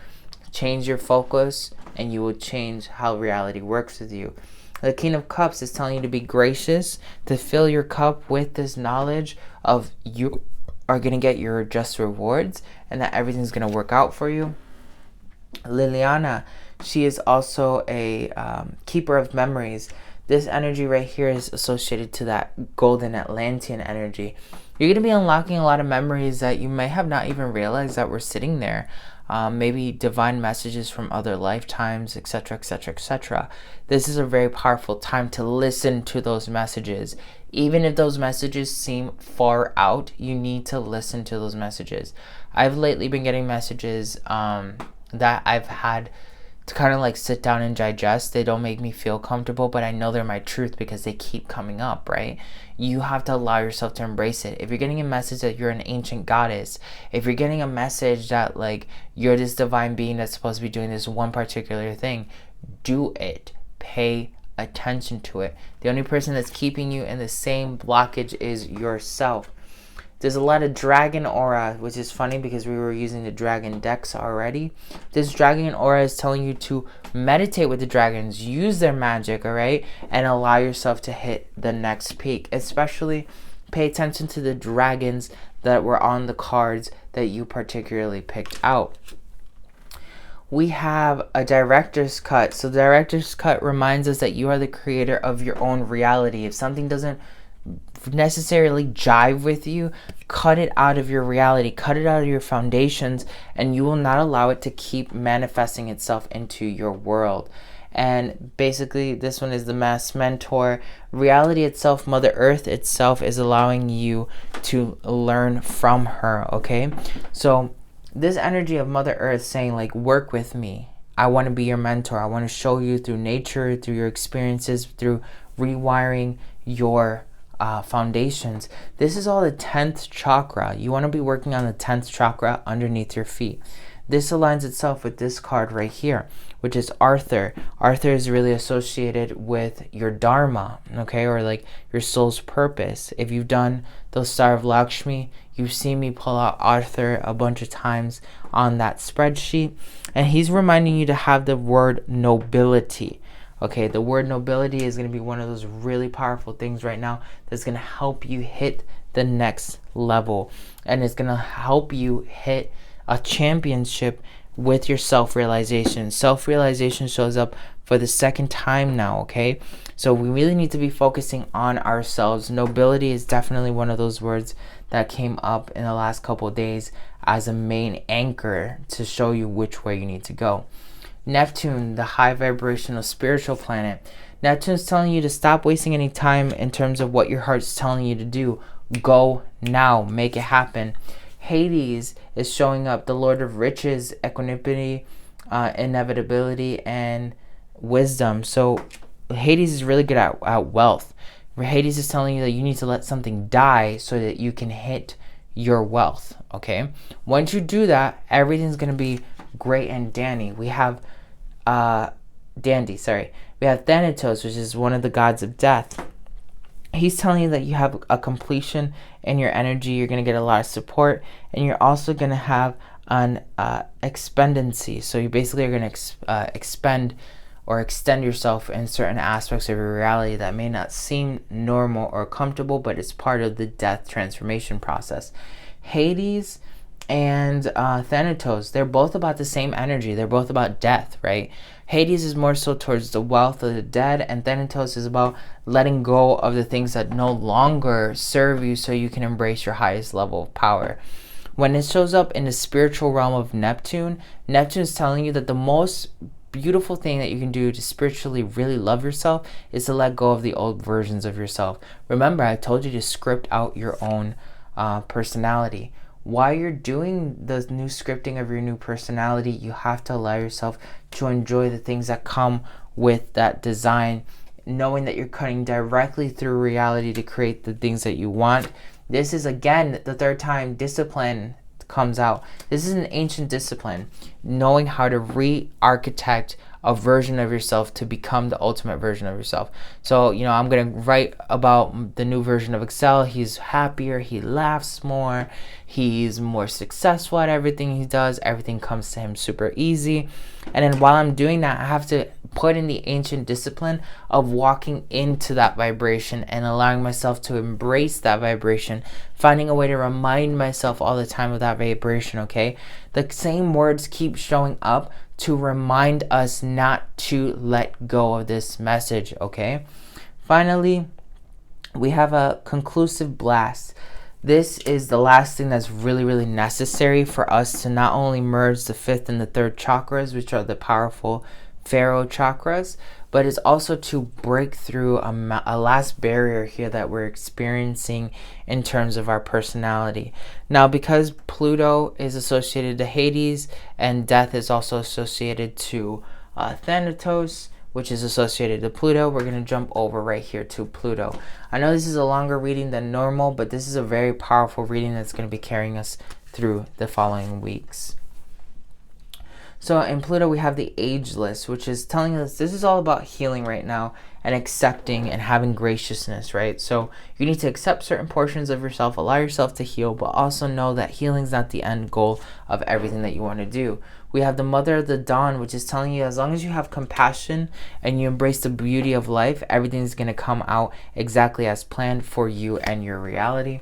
Change your focus and you will change how reality works with you. The King of Cups is telling you to be gracious, to fill your cup with this knowledge of you are going to get your just rewards and that everything's going to work out for you. Liliana, she is also a keeper of memories. This energy right here is associated to that golden Atlantean energy. You're going to be unlocking a lot of memories that you may have not even realized that were sitting there. Maybe divine messages from other lifetimes, etc., etc., etc. This is a very powerful time to listen to those messages. Even if those messages seem far out, you need to listen to those messages. I've lately been getting messages that I've had to kind of sit down and digest. They don't make me feel comfortable, but I know they're my truth because they keep coming up, right? You have to allow yourself to embrace it. If you're getting a message that you're an ancient goddess, if you're getting a message that you're this divine being that's supposed to be doing this one particular thing, do it. Pay attention to it. The only person that's keeping you in the same blockage is yourself. There's a lot of dragon aura, which is funny because we were using the dragon decks already. This dragon aura is telling you to meditate with the dragons, use their magic, all right? And allow yourself to hit the next peak. Especially pay attention to the dragons that were on the cards that you particularly picked out. We have a director's cut. So the director's cut reminds us that you are the creator of your own reality. If something doesn't necessarily jive with you, cut it out of your reality, cut it out of your foundations, and you will not allow it to keep manifesting itself into your world. And basically, this one is the mass mentor. Reality itself, Mother Earth itself, is allowing you to learn from her, okay? So this energy of Mother Earth saying, like, work with me. I want to be your mentor. I want to show you through nature, through your experiences, through rewiring your foundations. This is all the 10th chakra. You want to be working on the 10th chakra underneath your feet. This aligns itself with this card right here, which is Arthur. Arthur is really associated with your dharma, okay, or like your soul's purpose. If you've done the Star of Lakshmi, you've seen me pull out Arthur a bunch of times on that spreadsheet, and he's reminding you to have the word nobility. Okay, the word nobility is going to be one of those really powerful things right now that's going to help you hit the next level, and it's going to help you hit a championship with your self-realization. Self-realization shows up for the second time now, okay? So we really need to be focusing on ourselves. Nobility is definitely one of those words that came up in the last couple of days as a main anchor to show you which way you need to go. Neptune, the high vibrational spiritual planet. Neptune's telling you to stop wasting any time in terms of what your heart's telling you to do. Go now, make it happen. Hades is showing up, the Lord of Riches, equanimity, inevitability, and wisdom. So Hades is really good at wealth. Hades is telling you that you need to let something die so that you can hit your wealth, okay? Once you do that, everything's going to be great and dandy. We have We have Thanatos, which is one of the gods of death. He's telling you that you have a completion in your energy. You're going to get a lot of support, and you're also going to have an expendency. So you basically are going to expend or extend yourself in certain aspects of your reality that may not seem normal or comfortable, but it's part of the death transformation process. Hades and Thanatos, they're both about the same energy. They're both about death, right? Hades is more so towards the wealth of the dead, and Thanatos is about letting go of the things that no longer serve you so you can embrace your highest level of power. When it shows up in the spiritual realm of Neptune, Neptune is telling you that the most beautiful thing that you can do to spiritually really love yourself is to let go of the old versions of yourself. Remember, I told you to script out your own personality. While you're doing the new scripting of your new personality, you have to allow yourself to enjoy the things that come with that design, knowing that you're cutting directly through reality to create the things that you want. This is, again, the third time discipline comes out. This is an ancient discipline, knowing how to re-architect a version of yourself to become the ultimate version of yourself. So, I'm going to write about the new version of Excel. He's happier, he laughs more, he's more successful at everything he does, everything comes to him super easy. And then while I'm doing that, I have to put in the ancient discipline of walking into that vibration and allowing myself to embrace that vibration, finding a way to remind myself all the time of that vibration, okay? The same words keep showing up to remind us not to let go of this message, okay? Finally, we have a conclusive blast. This is the last thing that's really, really necessary for us to not only merge the 5th and the 3rd chakras, which are the powerful pharaoh chakras, but it's also to break through a last barrier here that we're experiencing in terms of our personality. Now, because Pluto is associated to Hades and death is also associated to Thanatos, which is associated to Pluto, we're going to jump over right here to Pluto. I know this is a longer reading than normal, but this is a very powerful reading that's going to be carrying us through the following weeks. So in Pluto, we have the Ageless, which is telling us this is all about healing right now and accepting and having graciousness, right? So you need to accept certain portions of yourself, allow yourself to heal, but also know that healing is not the end goal of everything that you want to do. We have the Mother of the Dawn, which is telling you as long as you have compassion and you embrace the beauty of life, everything's going to come out exactly as planned for you and your reality.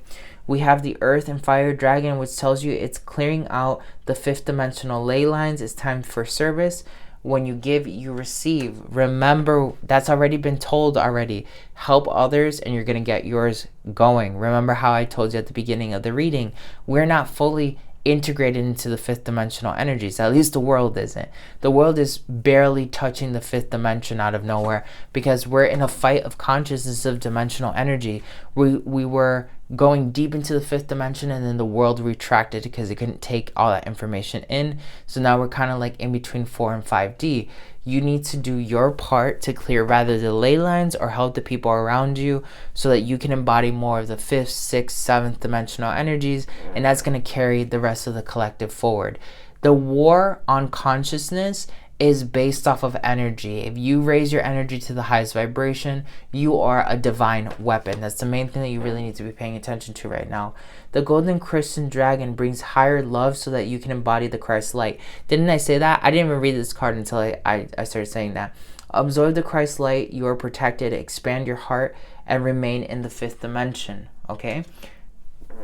We have the Earth and Fire Dragon, which tells you it's clearing out the fifth dimensional ley lines. It's time for service. When you give, you receive. Remember, that's already been told already. Help others and you're going to get yours going. Remember how I told you at the beginning of the reading, we're not fully integrated into the fifth dimensional energies. At least the world isn't. The world is barely touching the fifth dimension out of nowhere because we're in a fight of consciousness of dimensional energy. We were going deep into the fifth dimension and then the world retracted because it couldn't take all that information in. So now we're kind of like in between 4 and 5D. You need to do your part to clear rather the ley lines or help the people around you so that you can embody more of the 5th, 6th, 7th dimensional energies, and that's going to carry the rest of the collective forward. The war on consciousness is based off of energy. If you raise your energy to the highest vibration, you are a divine weapon. That's the main thing that you really need to be paying attention to right now. The Golden Christian Dragon brings higher love so that you can embody the Christ light. Didn't I say that? I didn't even read this card until I started saying that. Absorb the Christ light, you are protected, expand your heart, and remain in the 5th dimension. Okay?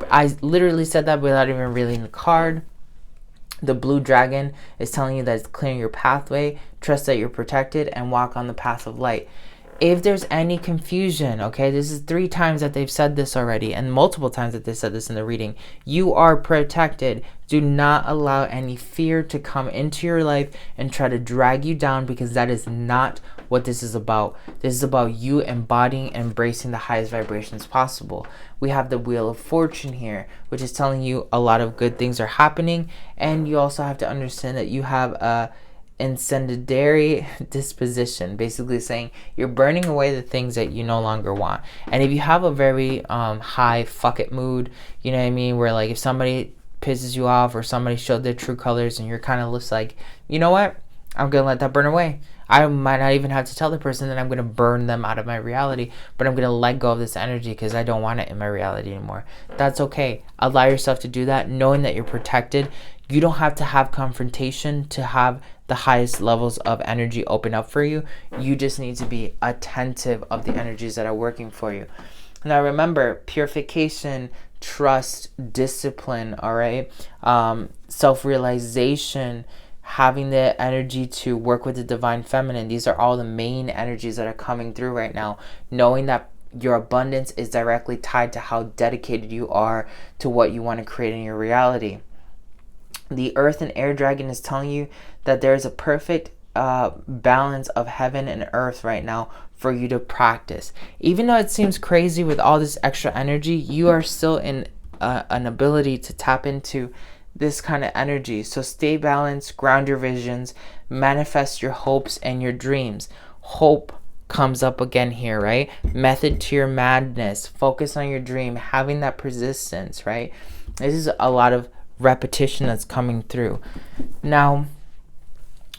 I literally said that without even reading the card. The Blue Dragon is telling you that it's clearing your pathway, trust that you're protected, and walk on the path of light. If there's any confusion, okay, this is 3 times that they've said this already, and multiple times that they said this in the reading. You are protected. Do not allow any fear to come into your life and try to drag you down, because that is not what this is about. This is about you embodying and embracing the highest vibrations possible. We have the Wheel of Fortune here, which is telling you a lot of good things are happening, and you also have to understand that you have a incendiary disposition, basically saying you're burning away the things that you no longer want. And if you have a very high fuck it mood, you know what I mean, where like if somebody pisses you off or somebody showed their true colors and you're kind of just like, you know what, I'm gonna let that burn away. I might not even have to tell the person that I'm going to burn them out of my reality, but I'm going to let go of this energy because I don't want it in my reality anymore. That's okay. Allow yourself to do that, knowing that you're protected. You don't have to have confrontation to have the highest levels of energy open up for you. You just need to be attentive of the energies that are working for you. Now remember, purification, trust, discipline, all right? Self-realization, having the energy to work with the divine feminine. These are all the main energies that are coming through right now. Knowing that your abundance is directly tied to how dedicated you are to what you want to create in your reality. The Earth and Air Dragon is telling you that there is a perfect balance of heaven and earth right now for you to practice. Even though it seems crazy with all this extra energy, you are still in an ability to tap into this kind of energy. So stay balanced, ground your visions, manifest your hopes and your dreams. Hope comes up again here, right? Method to your madness. Focus on your dream, having that persistence, right? This is a lot of repetition that's coming through. Now,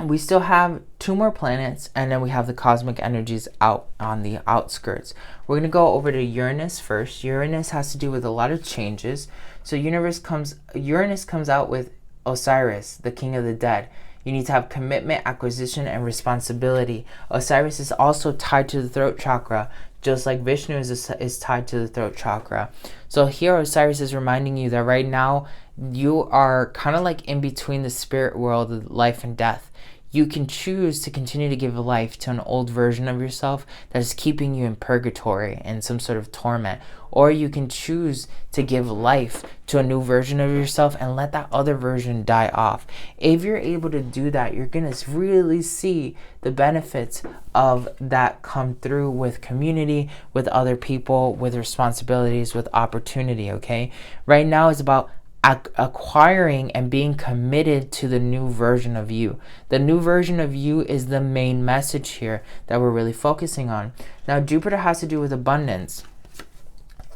we still have 2 more planets, and then we have the cosmic energies out on the outskirts. We're going to go over to Uranus first. Uranus has to do with a lot of changes. So Uranus comes out with Osiris, the king of the dead. You need to have commitment, acquisition, and responsibility. Osiris is also tied to the throat chakra, just like Vishnu is tied to the throat chakra. So here Osiris is reminding you that right now you are kind of like in between the spirit world of life and death. You can choose to continue to give life to an old version of yourself that is keeping you in purgatory and some sort of torment. Or you can choose to give life to a new version of yourself and let that other version die off. If you're able to do that, you're going to really see the benefits of that come through with community, with other people, with responsibilities, with opportunity, okay? Right now it's about acquiring and being committed to the new version of you. The new version of you is the main message here that we're really focusing on. Now, Jupiter has to do with abundance.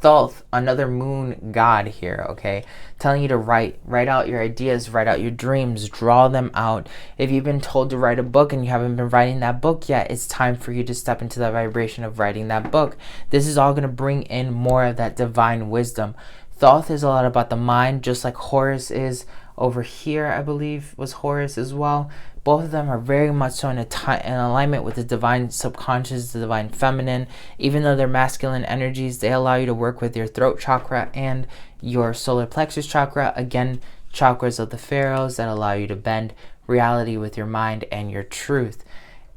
Thoth, another moon god here, okay? Telling you to write out your ideas, write out your dreams, draw them out. If you've been told to write a book and you haven't been writing that book yet, it's time for you to step into that vibration of writing that book. This is all going to bring in more of that divine wisdom. Thoth is a lot about the mind, just like Horus is Over here, I believe, was Horus as well. Both of them are very much so in alignment with the divine subconscious, the divine feminine. Even though they're masculine energies, they allow you to work with your throat chakra and your solar plexus chakra. Again, chakras of the pharaohs that allow you to bend reality with your mind and your truth.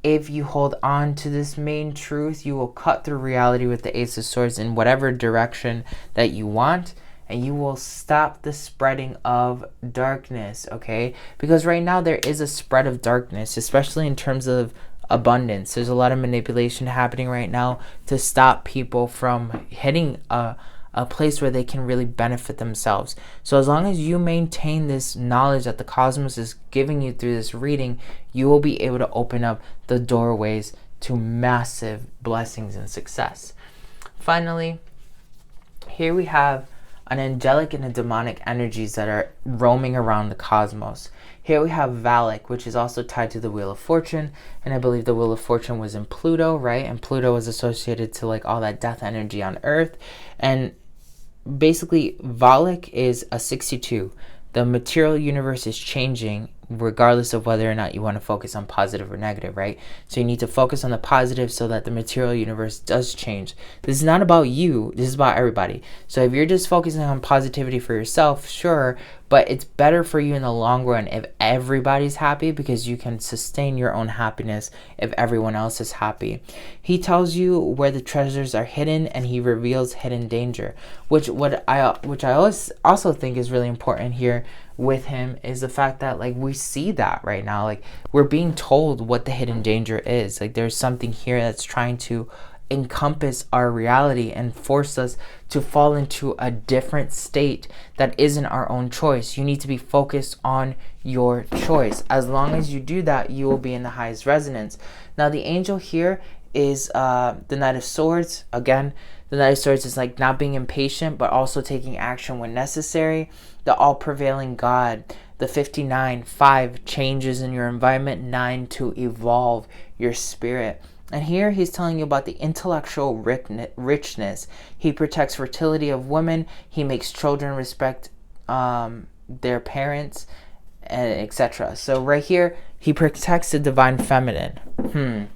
If you hold on to this main truth, you will cut through reality with the Ace of Swords in whatever direction that you want, and you will stop the spreading of darkness, okay? Because right now there is a spread of darkness, especially in terms of abundance. There's a lot of manipulation happening right now to stop people from hitting a place where they can really benefit themselves. So as long as you maintain this knowledge that the cosmos is giving you through this reading, you will be able to open up the doorways to massive blessings and success. Finally, here we have an angelic and a demonic energies that are roaming around the cosmos. Here we have Valak, which is also tied to the Wheel of Fortune, and I believe the Wheel of Fortune was in Pluto, right? And Pluto was associated to like all that death energy on Earth. And basically, Valak is a 62. The material universe is changing regardless of whether or not you want to focus on positive or negative, right? So you need to focus on the positive so that the material universe does change. This is not about you. This is about everybody. So if you're just focusing on positivity for yourself, sure, but it's better for you in the long run if everybody's happy, because you can sustain your own happiness if everyone else is happy. He tells you where the treasures are hidden, and he reveals hidden danger, which I always also think is really important here with him is the fact that like we see that right now, like we're being told what the hidden danger is. Like there's something here that's trying to encompass our reality and force us to fall into a different state that isn't our own choice. You need to be focused on your choice. As long as you do that, you will be in the highest resonance. Now the angel here is the Knight of Swords. Again, the Knight of Swords is like not being impatient, but also taking action when necessary. The all-prevailing God. The 59, 5, changes in your environment. 9, to evolve your spirit. And here he's telling you about the intellectual richness. He protects fertility of women. He makes children respect their parents, etc. So right here, he protects the divine feminine.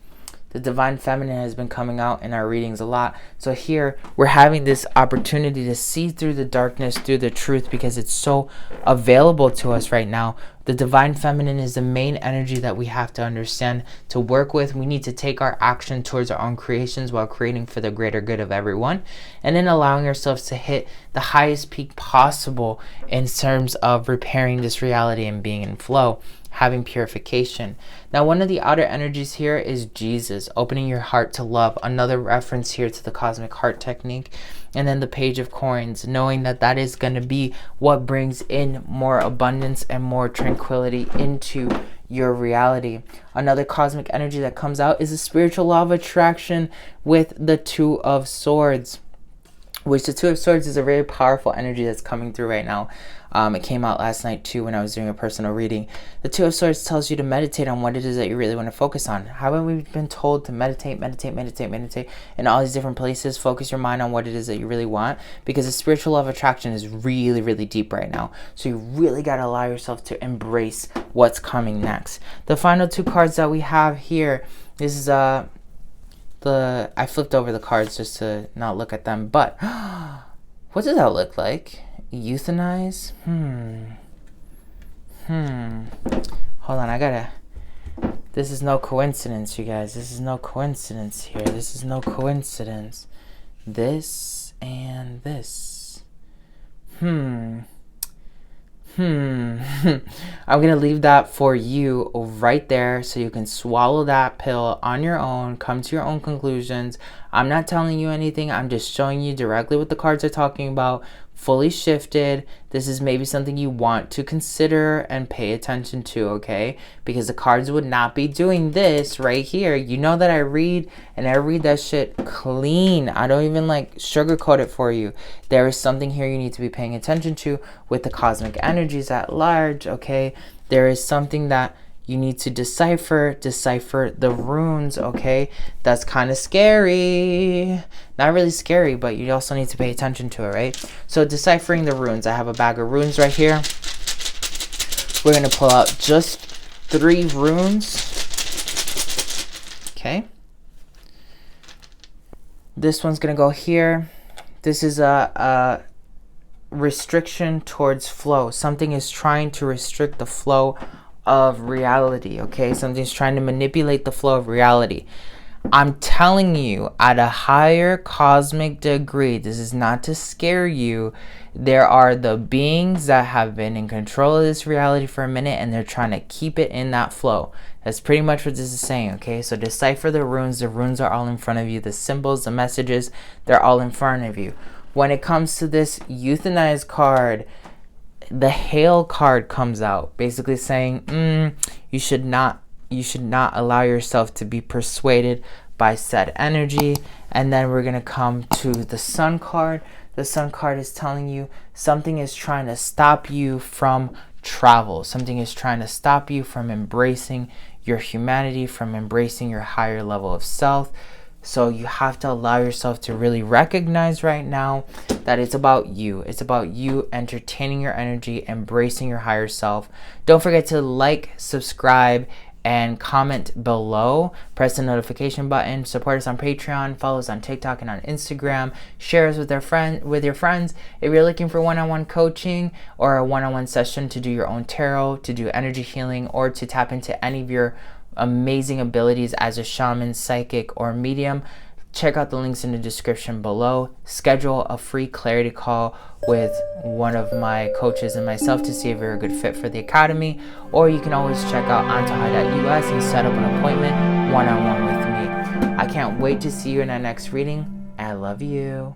The divine feminine has been coming out in our readings a lot. So here we're having this opportunity to see through the darkness, through the truth, because it's so available to us right now. The divine feminine is the main energy that we have to understand to work with. We need to take our action towards our own creations while creating for the greater good of everyone, and then allowing ourselves to hit the highest peak possible in terms of repairing this reality and being in flow, having purification. Now, one of the outer energies here is Jesus, opening your heart to love. Another reference here to the cosmic heart technique. And then the Page of Coins, knowing that that is going to be what brings in more abundance and more tranquility into your reality. Another cosmic energy that comes out is the spiritual law of attraction with the Two of Swords, which the Two of Swords is a very powerful energy that's coming through right now. It came out last night too when I was doing a personal reading. The Two of Swords tells you to meditate on what it is that you really want to focus on. Haven't we been told to meditate in all these different places? Focus your mind on what it is that you really want, because the spiritual law of attraction is really, really deep right now. So you really got to allow yourself to embrace what's coming next. The final two cards that we have here is I flipped over the cards just to not look at them, but what does that look like? Euthanize? Hold on, this is no coincidence, you guys. This is no coincidence here. This is no coincidence. This and this. I'm gonna leave that for you right there so you can swallow that pill on your own, come to your own conclusions. I'm not telling you anything. I'm just showing you directly what the cards are talking about. Fully shifted. This is maybe something you want to consider and pay attention to, okay? Because the cards would not be doing this right here. You know that I read, and I read that shit clean. I don't even like sugarcoat it for you. There is something here you need to be paying attention to with the cosmic energies at large, okay? There is something that you need to decipher the runes, okay? That's kind of scary. Not really scary, but you also need to pay attention to it, right? So deciphering the runes. I have a bag of runes right here. We're going to pull out just 3 runes. Okay. This one's going to go here. This is a restriction towards flow. Something is trying to restrict the flow of reality, okay? Something's trying to manipulate the flow of reality. I'm telling you, at a higher cosmic degree, this is not to scare you. There are the beings that have been in control of this reality for a minute, and they're trying to keep it in that flow. That's pretty much what this is saying, okay? So decipher the runes. The runes are all in front of you. The symbols, the messages, they're all in front of you. When it comes to this euthanized card, the hail card comes out, basically saying, you should not allow yourself to be persuaded by said energy. And then we're going to come to the sun card. The sun card is telling you something is trying to stop you from travel. Something is trying to stop you from embracing your humanity, from embracing your higher level of self. So you have to allow yourself to really recognize right now that it's about you. It's about you entertaining your energy, embracing your higher self. Don't forget to like, subscribe, and comment below. Press the notification button. Support us on Patreon. Follow us on TikTok and on Instagram. Share us with your friends. If you're looking for one-on-one coaching or a one-on-one session to do your own tarot, to do energy healing, or to tap into any of your amazing abilities as a shaman, psychic, or medium, check out the links in the description below. Schedule a free clarity call with one of my coaches and myself to see if you're a good fit for the academy, or you can always check out Antojai.us and set up an appointment one-on-one with me. I can't wait to see you in our next reading. I love you.